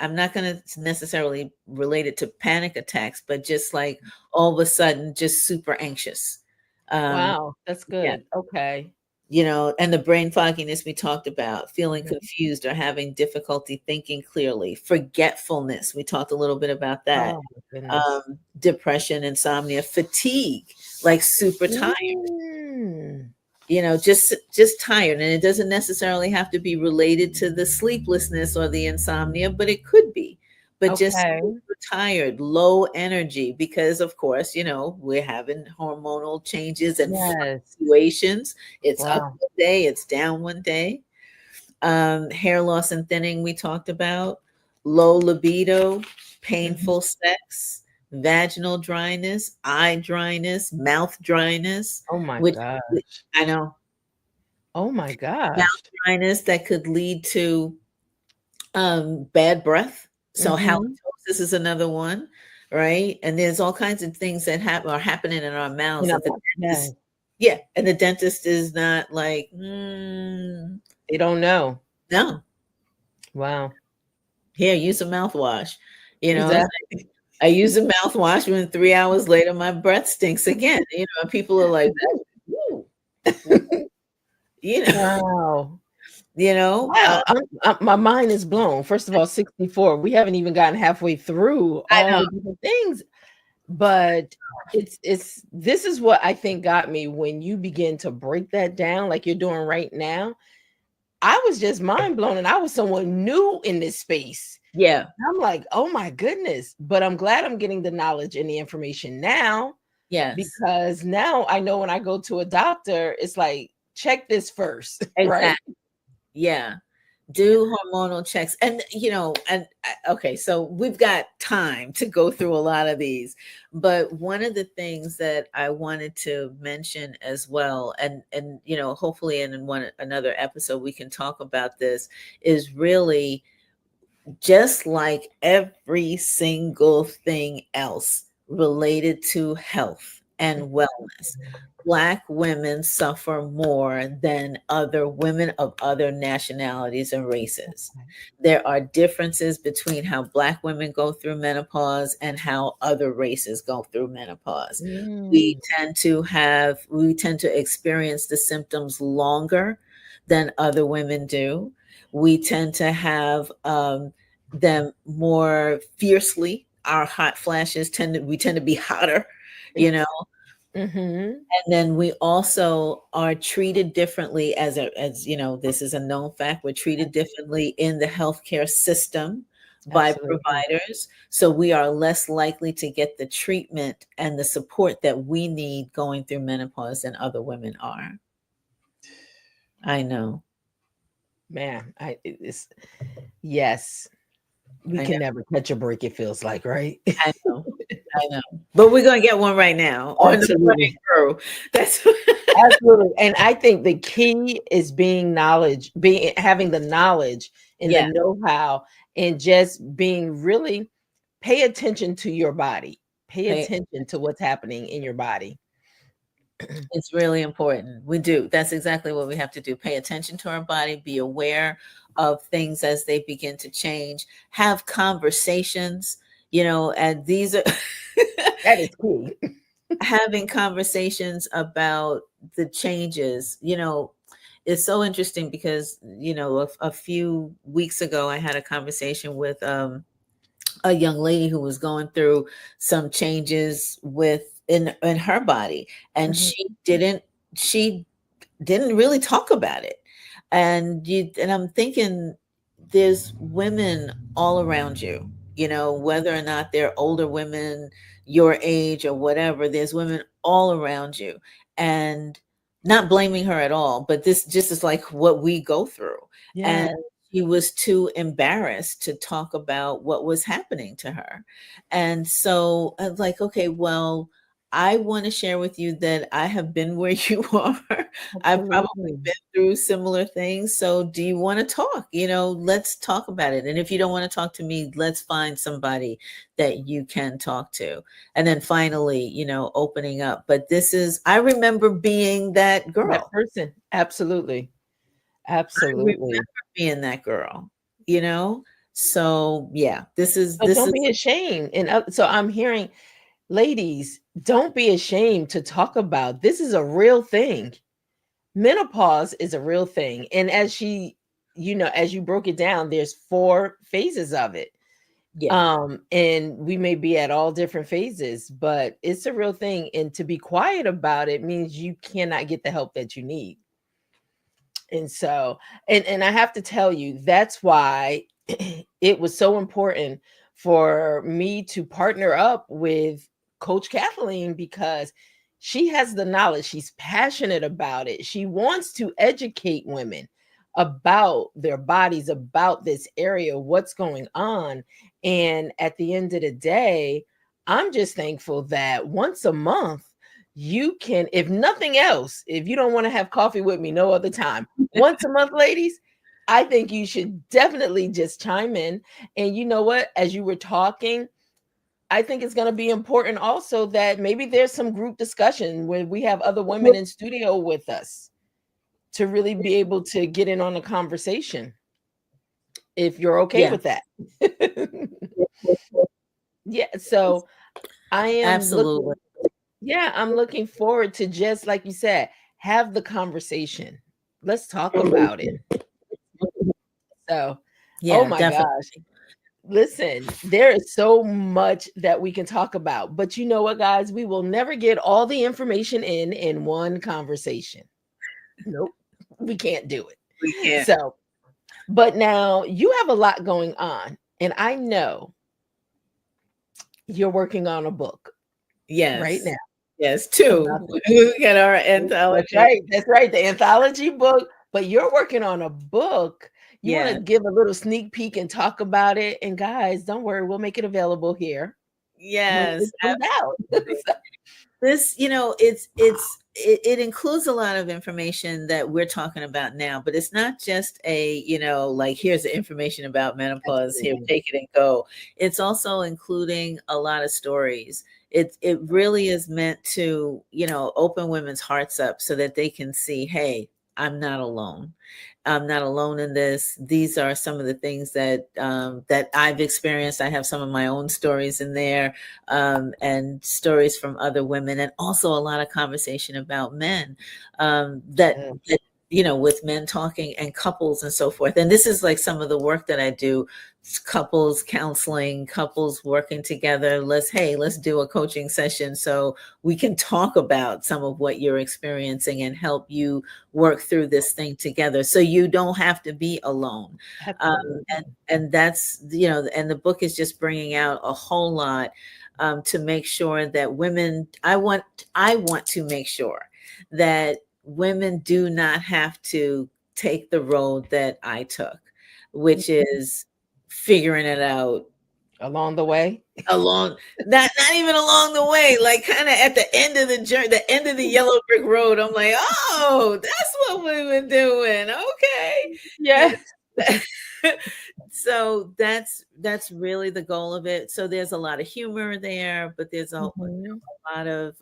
S2: I'm not going to necessarily relate it to panic attacks, but just like all of a sudden just super anxious. Um,
S1: Wow. That's
S2: yeah,
S1: good. Okay.
S2: and the brain fogginess we talked about, feeling
S1: Mhm.
S2: confused or having difficulty thinking clearly, forgetfulness. We talked a little bit about that.
S1: Oh my goodness.
S2: Depression, insomnia, fatigue, like super tired,
S1: Mm.
S2: just tired. And it doesn't necessarily have to be related to the sleeplessness or the insomnia, but it could be. But just
S1: Okay.
S2: super tired, low energy, because of course, we're having hormonal changes and
S1: Yes.
S2: fluctuations. It's up
S1: Wow.
S2: one day, it's down one day. Hair loss and thinning, we talked about, low libido,
S1: Mhm.
S2: painful sex, vaginal dryness, eye dryness, mouth dryness,
S1: Oh my
S2: which
S1: gosh.
S2: I know,
S1: Oh my
S2: mouth
S1: gosh.
S2: dryness that could lead to bad breath. So
S1: Mhm.
S2: halitosis is another one, right? And there's all kinds of things that are happening in our mouths that the
S1: Yeah.
S2: dentist, yeah, and the dentist is not like,
S1: They don't know.
S2: no,
S1: Wow.
S2: here, use a mouthwash. It's
S1: Exactly.
S2: I use a mouthwash, and 3 hours later, my breath stinks again, and people are like, "Ooh, ooh," you know
S1: Wow.
S2: you know?
S1: Wow. My mind is blown. First of all, 64. We haven't even gotten halfway through
S2: I
S1: all
S2: know,
S1: the different things, but it's this is what I think got me when you begin to break that down like you're doing right now. I was just mind blown, and I was someone new in this space.
S2: Yeah.
S1: I'm like, oh my goodness. But I'm glad I'm getting the knowledge and the information now,
S2: Yes.
S1: because now I know when I go to a doctor, it's like, check this first, right?
S2: Exactly. Yeah. Do hormonal checks. And, okay, so we've got time to go through a lot of these. But one of the things that I wanted to mention as well, and hopefully in one another episode we can talk about this, is really just like every single thing else related to health and wellness, Black women suffer more than other women of other nationalities and races. There are differences between how Black women go through menopause and how other races go through menopause.
S1: Mm,
S2: We tend to experience the symptoms longer than other women do. We tend to have them more fiercely. Our hot flashes we tend to be hotter, you know.
S1: mm-hmm.
S2: And then we also are treated differently this is a known fact. We're treated differently in the healthcare system by
S1: Absolutely.
S2: providers. So we are less likely to get the treatment and the support that we need going through menopause than other women are. I know.
S1: Man, it's, yes, we
S2: I know.
S1: can never catch a break, it feels like, right?
S2: I know. I know. But we're gonna get one right now on the
S1: Absolutely.
S2: brain crew. That's
S1: Absolutely. And I think the key is being having the knowledge and the
S2: yeah,
S1: know-how, and just being really, pay attention to your body. Pay
S2: pay
S1: attention to what's happening in your body.
S2: It's really important. We do. That's exactly what we have to do. Pay attention to our body, be aware of things as they begin to change, have conversations, and these are
S1: That is key.
S2: having conversations about the changes. It's so interesting because, a few weeks ago, I had a conversation with a young lady who was going through some changes in her body, and
S1: Mhm.
S2: she didn't really talk about it. And I'm thinking, there's women all around you, whether or not they're older women your age or whatever. There's women all around you, and not blaming her at all, but this just is like what we go through. And
S1: Yeah,
S2: she was too embarrassed to talk about what was happening to her. And so I was like, okay, well, I want to share with you that I have been where you are. I've probably
S1: absolutely.
S2: been through similar things. So do you want to talk? Let's talk about it. And if you don't want to talk to me, let's find somebody that you can talk to. And then finally, opening up. But I remember being that
S1: That
S2: girl.
S1: person. Absolutely.
S2: I remember
S1: Absolutely.
S2: being that girl, you know? So yeah,
S1: So
S2: this
S1: don't
S2: is
S1: be ashamed. And so I'm hearing, ladies, don't be ashamed to talk about, this is a real thing. Menopause is a real thing. And as you broke it down, there's 4 phases of it.
S2: yeah.
S1: And we may be at all different phases, but it's a real thing. And to be quiet about it means you cannot get the help that you need. And so, and I have to tell you, that's why it was so important for me to partner up with Coach Kathleen, because she has the knowledge, she's passionate about it, she wants to educate women about their bodies, about this area, what's going on. And at the end of the day, I'm just thankful that once a month you can, if nothing else, if you don't want to have coffee with me no other time, once a month, ladies, I think you should definitely just chime in. And you know what? As you were talking, I think it's going to be important also that maybe there's some group discussion where we have other women in studio with us to really be able to get in on the conversation, if you're okay
S2: Yeah.
S1: with that. Yeah. So I am
S2: Absolutely.
S1: looking, yeah, I'm looking forward to, just like you said, have the conversation. Let's talk about it. So, oh
S2: Yeah,
S1: my
S2: definitely.
S1: gosh. Listen, there is so much that we can talk about, but you know what, guys? We will never get all the information in one conversation. Nope, we can't do it.
S2: We can't.
S1: So, but now you have a lot going on, and I know you're working on a book right
S2: Yes.
S1: now
S2: Yes, 2.
S1: about
S2: We got our
S1: that's
S2: anthology.
S1: right. That's right. The anthology book, but you're working on a book. You want to
S2: Yes.
S1: give a little sneak peek and talk about it. And guys, don't worry, we'll make it available here when it
S2: Yes,
S1: comes out.
S2: absolutely. This, it includes a lot of information that we're talking about now, but it's not just a, like, here's the information about menopause, here,
S1: Absolutely.
S2: take it and go. It's also including a lot of stories. It really is meant to, open women's hearts up so that they can see, hey, I'm not alone. I'm not alone in this. These are some of the things that I've experienced. I have some of my own stories in there, and stories from other women, and also a lot of conversation about men, that with men talking and couples and so forth. And this is like some of the work that I do: couples counseling, couples working together. Let's do a coaching session so we can talk about some of what you're experiencing and help you work through this thing together, so you don't have to be alone.
S1: Absolutely.
S2: And that's, and the book is just bringing out a whole lot, to make sure that women, I want to make sure that women do not have to take the road that I took, which is figuring it out
S1: Along the way.
S2: along, not even along the way, like kind of at the end of the journey, the end of the yellow brick road. I'm like, oh, that's what we've been doing. Okay. You
S1: Yes.
S2: know. So that's really the goal of it. So there's a lot of humor there, but there's
S1: Mhm.
S2: lot of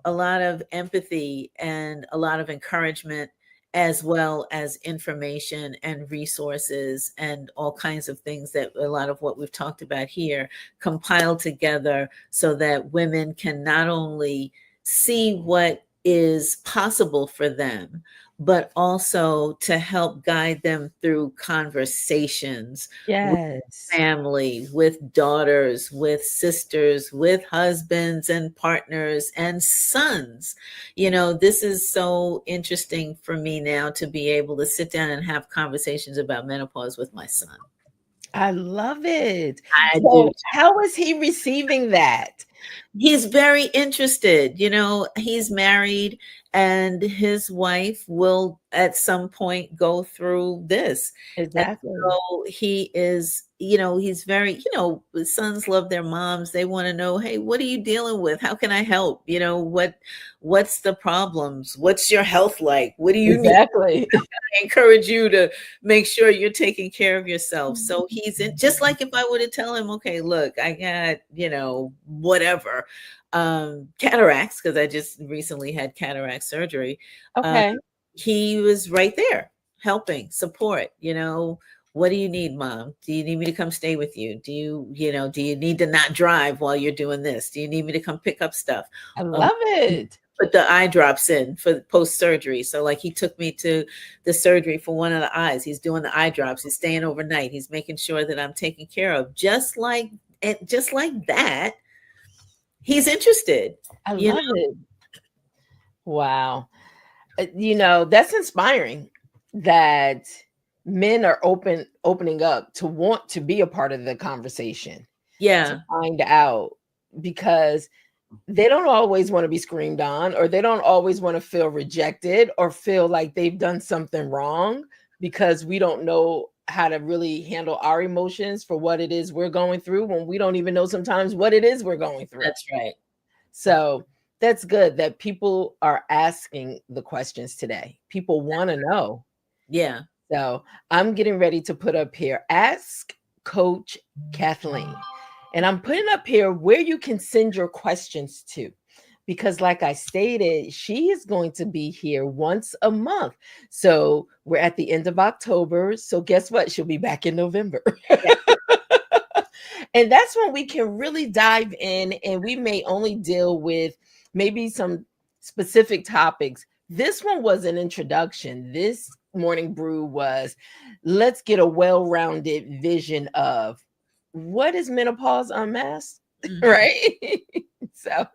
S2: a lot of empathy and a lot of encouragement, as well as information and resources and all kinds of things that a lot of what we've talked about here compiled together, so that women can not only see what is possible for them, but also to help guide them through conversations with
S1: Yes.
S2: family, with daughters, with sisters, with husbands and partners and sons. This is so interesting for me now to be able to sit down and have conversations about menopause with my son.
S1: I love it.
S2: I do.
S1: So, how is he receiving that?
S2: He's very interested. He's married, and his wife will at some point go through this. And
S1: Exactly.
S2: so he is, he's very, the sons love their moms. They want to know, hey, what are you dealing with? How can I help? What's the problems? What's your health like? What do you need?
S1: Exactly.
S2: I encourage you to make sure you're taking care of yourself. So he's in, just like if I were to tell him, okay, look, I got, whatever, cataracts, because I just recently had cataract surgery. Uh,
S1: Okay.
S2: he was right there helping, support, what do you need, mom? Do you need me to come stay with you? Do you need to not drive while you're doing this? Do you need me to come pick up stuff?
S1: I
S2: Um,
S1: love it.
S2: put the eye drops in for post surgery. So like he took me to the surgery for one of the eyes. He's doing the eye drops. He's staying overnight. He's making sure that I'm taken care of. Just like that, he's interested.
S1: I
S2: You know,
S1: love it. Wow. That's inspiring that men are opening up to want to be a part of the conversation, to
S2: yeah,
S1: find out, because they don't always want to be screamed on, or they don't always want to feel rejected or feel like they've done something wrong, because we don't know how to really handle our emotions for what it is we're going through, when we don't even know sometimes what it is we're going through.
S2: that's right.
S1: So that's good that people are asking the questions today. People want to know.
S2: Yeah.
S1: So I'm getting ready to put up here, Ask Coach Cathleen. And I'm putting up here where you can send your questions to. Because, like I stated, she is going to be here once a month. So we're at the end of October. So guess what? She'll be back in November.
S2: Yeah.
S1: And that's when we can really dive in, and we may only deal with maybe some specific topics. This one was an introduction. This morning brew was, let's get a well-rounded vision of what is menopause unmasked,
S2: Mhm.
S1: right? So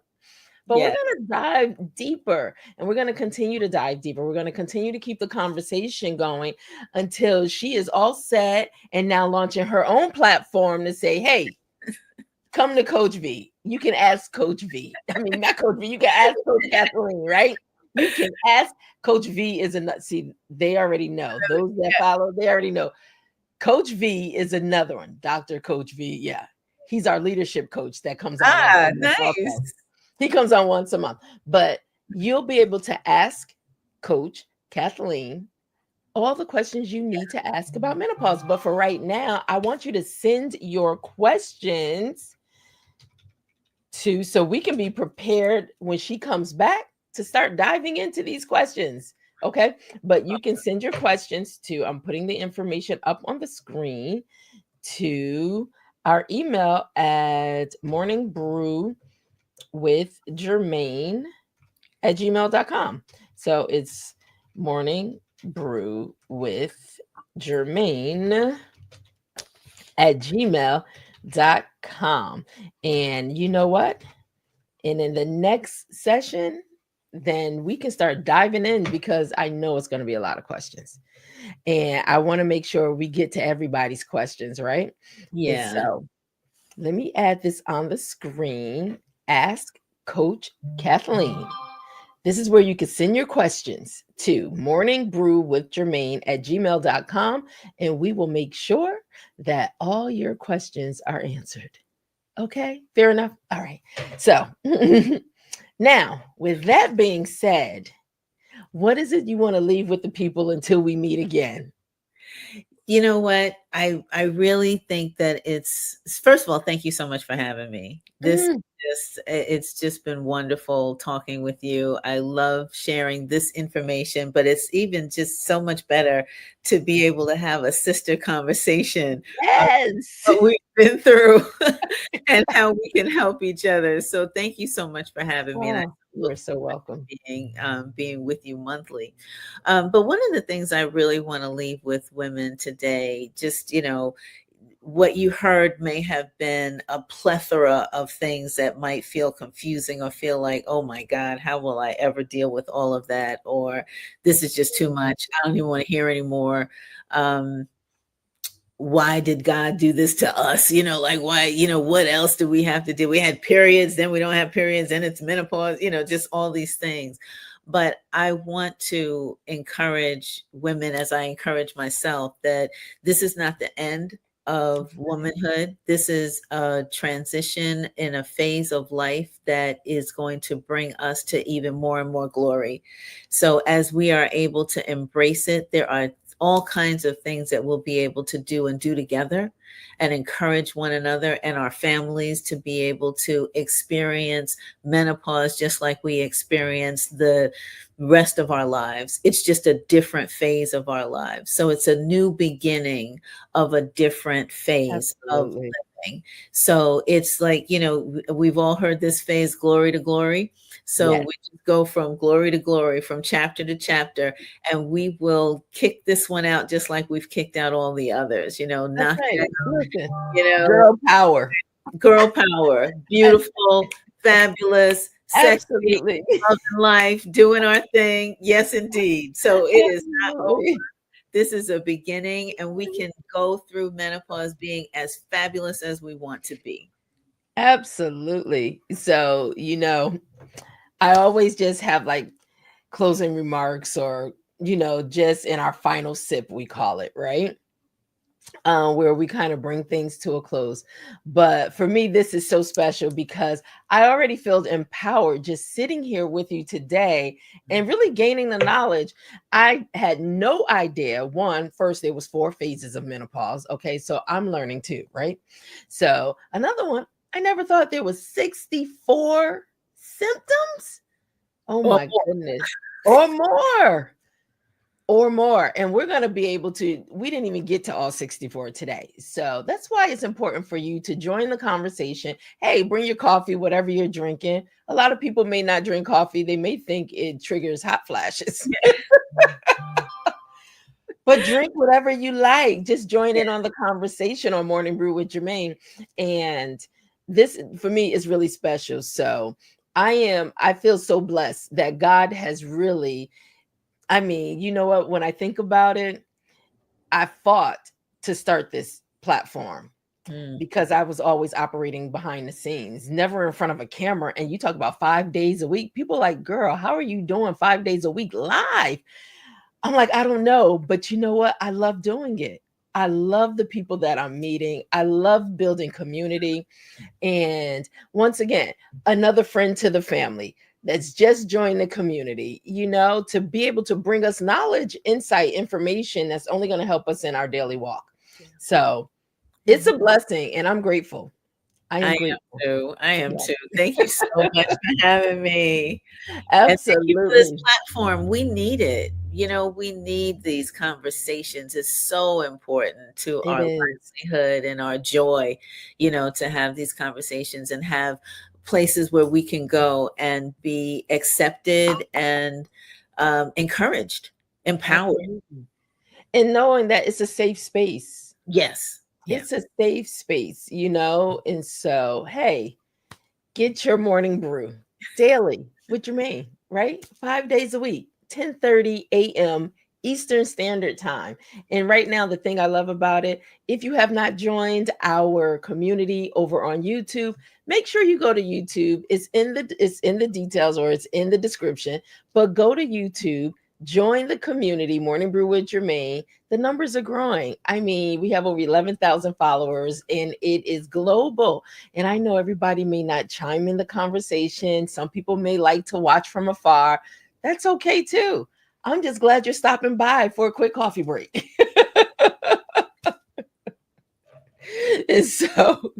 S1: but we're
S2: Yeah.
S1: going to dive deeper, and we're going to continue to dive deeper. We're going to continue to keep the conversation going until she is all set and now launching her own platform to say, hey, come to Coach V. You can ask Coach V. I mean, not Coach V. You can ask Coach Cathleen, right? You can ask Coach V is a nut. See, they already know. Those that follow, they already know. Coach V is another one. Dr. Coach V. Yeah. He's our leadership coach that comes on once a month.
S2: Nice.
S1: Also. He comes on once a month. But you'll be able to ask Coach Kathleen all the questions you need to ask about menopause. But for right now, I want you to send your questions to so we can be prepared when she comes back to start diving into these questions. Okay. But you can send your questions to, I'm putting the information up on the screen, to our email at morningbrew with Germaine at gmail.com. So it's morning brew with Germaine at gmail.com. And you know what? And in the next session, then we can start diving in, because I know it's going to be a lot of questions. And I want to make sure we get to everybody's questions, right? And
S2: Yeah.
S1: so let me add this on the screen. Ask Coach Kathleen. This is where you can send your questions to morningbrewwithgermaine@gmail.com, and we will make sure that all your questions are answered. Okay, fair enough. All right. So now, with that being said, what is it you want to leave with the people until we meet again?
S2: You know what? I really think that it's, first of all, thank you so much for having me. It's just been wonderful talking with you. I love sharing this information, but it's even just so much better to be able to have a sister conversation of
S1: Yes.
S2: what we've been through and how we can help each other. So thank you so much for having me. And I
S1: Oh, you are so welcome.
S2: being with you monthly. But one of the things I really want to leave with women today, just, what you heard may have been a plethora of things that might feel confusing or feel like, oh my God, how will I ever deal with all of that? Or this is just too much. I don't even want to hear anymore. Why did God do this to us? Like, why, what else do we have to do? We had periods, then we don't have periods, then it's menopause, just all these things. But I want to encourage women, as I encourage myself, that this is not the end of womanhood. This is a transition in a phase of life that is going to bring us to even more and more glory. So as we are able to embrace it, there are all kinds of things that we'll be able to do and do together, and encourage one another and our families to be able to experience menopause just like we experience the rest of our lives. It's just a different phase of our lives. So it's a new beginning of a different phase of
S1: Absolutely.
S2: living. So it's like, we've all heard this phase, glory to glory. So
S1: Yes.
S2: we just go from glory to glory, from chapter to chapter, and we will kick this one out just like we've kicked out all the others,
S1: That's
S2: knock
S1: right.
S2: down,
S1: Listen,
S2: you know,
S1: girl power.
S2: girl power, beautiful, fabulous, sexy,
S1: Absolutely.
S2: loving life, doing our thing. Yes, indeed. So it is not over.
S1: Absolutely.
S2: This is a beginning, and we can go through menopause being as fabulous as we want to be.
S1: Absolutely. So, I always just have like closing remarks, or, just in our final sip, we call it, right? Where we kind of bring things to a close. But for me, this is so special because I already feel empowered just sitting here with you today and really gaining the knowledge. I had no idea. First, there was 4 phases of menopause. Okay, so I'm learning too, right? So another one, I never thought there was 64 symptoms. Oh
S2: Or
S1: my goodness. Or more. Or more. And we're going to be able to, we didn't even get to all 64 today. So that's why it's important for you to join the conversation. Hey, bring your coffee, whatever you're drinking. A lot of people may not drink coffee. They may think it triggers hot flashes. But drink whatever you like. Just join in on the conversation on Morning Brew with Germaine. And this, for me, is really special. So I feel so blessed that God has really, I mean, you know what, when I think about it, I fought to start this platform
S2: Mm.
S1: because I was always operating behind the scenes, never in front of a camera. And you talk about 5 days a week. People are like, girl, how are you doing 5 days a week live? I'm like, I don't know. But you know what? I love doing it. I love the people that I'm meeting. I love building community. And once again, another friend to the family that's just joined the community, to be able to bring us knowledge, insight, information that's only going to help us in our daily walk. So it's
S2: Mhm.
S1: a blessing, and I'm grateful. I
S2: I
S1: am
S2: am
S1: grateful.
S2: too. I am
S1: Yeah,
S2: too. Thank you so much for having me. And thank you for this
S1: absolutely.
S2: platform. We need it. We need these conversations. It's so important to
S1: It
S2: our
S1: is.
S2: livelihood and our joy, to have these conversations and have places where we can go and be accepted and encouraged, empowered.
S1: Absolutely. And knowing that it's a safe space.
S2: Yes. Yeah.
S1: It's a safe space. And so, hey, get your morning brew daily with Germaine, right? 5 days a week, 10:30 a.m. Eastern Standard Time. And right now, the thing I love about it, if you have not joined our community over on YouTube, make sure you go to YouTube. It's in the details, or it's in the description. But go to YouTube, join the community, Morning Brew with Germaine. The numbers are growing. I mean, we have over 11,000 followers, and it is global. And I know everybody may not chime in the conversation. Some people may like to watch from afar. That's okay too. I'm just glad you're stopping by for a quick coffee break. And so,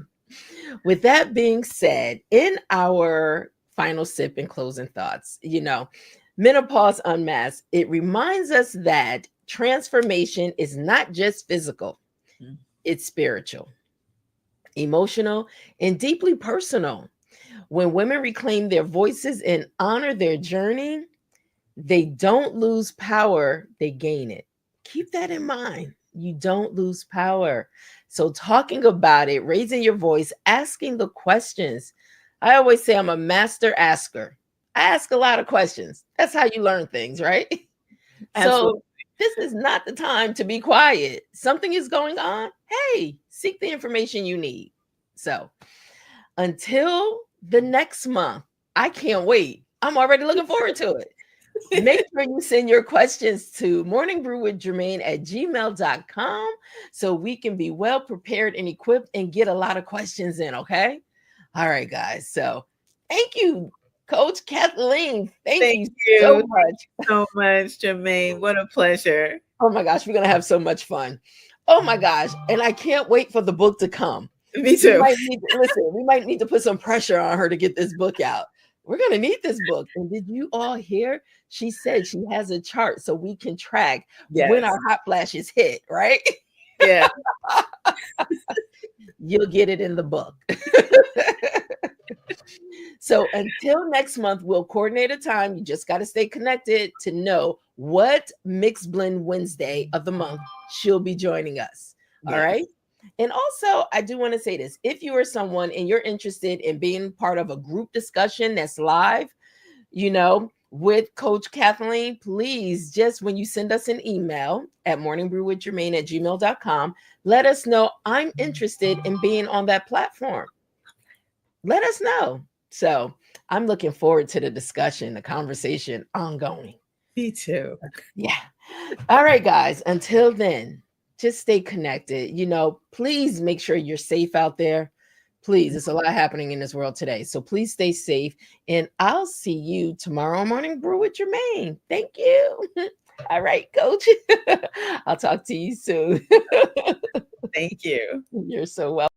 S1: with that being said, in our final sip and closing thoughts, Menopause Unmasked, it reminds us that transformation is not just physical,
S2: Mm.
S1: it's spiritual, emotional, and deeply personal. When women reclaim their voices and honor their journey, they don't lose power, they gain it. Keep that in mind. You don't lose power. So, talking about it, raising your voice, asking the questions. I always say I'm a master asker. I ask a lot of questions. That's how you learn things, right?
S2: Absolutely.
S1: So, this is not the time to be quiet. Something is going on. Hey, seek the information you need. So, until the next month, I can't wait. I'm already looking forward to it. Make sure you send your questions to morningbrewwithgermaine@gmail.com so we can be well prepared and equipped and get a lot of questions in, okay? All right, guys. So thank you, Coach Kathleen. Thank
S2: Thank
S1: you so
S2: you. Thank
S1: much.
S2: you so much, Germaine. What a pleasure.
S1: Oh my gosh, we're going to have so much fun. Oh my gosh. And I can't wait for the book to come.
S2: Me too.
S1: We might need to put some pressure on her to get this book out. We're going to need this book. And did you all hear? She said she has a chart so we can track when
S2: Yes.
S1: our hot flashes hit, right?
S2: Yeah.
S1: You'll get it in the book. So until next month, we'll coordinate a time. You just got to stay connected to know what Mixed Blend Wednesday of the month she'll be joining us. All
S2: Yes.
S1: right. And also, I do want to say this. If you are someone and you're interested in being part of a group discussion that's live, with Coach Kathleen, please just when you send us an email at morningbrewwithgermaine@gmail.com, let us know I'm interested in being on that platform. Let us know. So I'm looking forward to the discussion, the conversation ongoing.
S2: Me too.
S1: Yeah. All right, guys. Until then, just stay connected. Please make sure you're safe out there. Please, there's a lot happening in this world today. So please stay safe. And I'll see you tomorrow morning, Brew with Germaine. Thank you. All right, coach. I'll talk to you soon.
S2: Thank you.
S1: You're so welcome.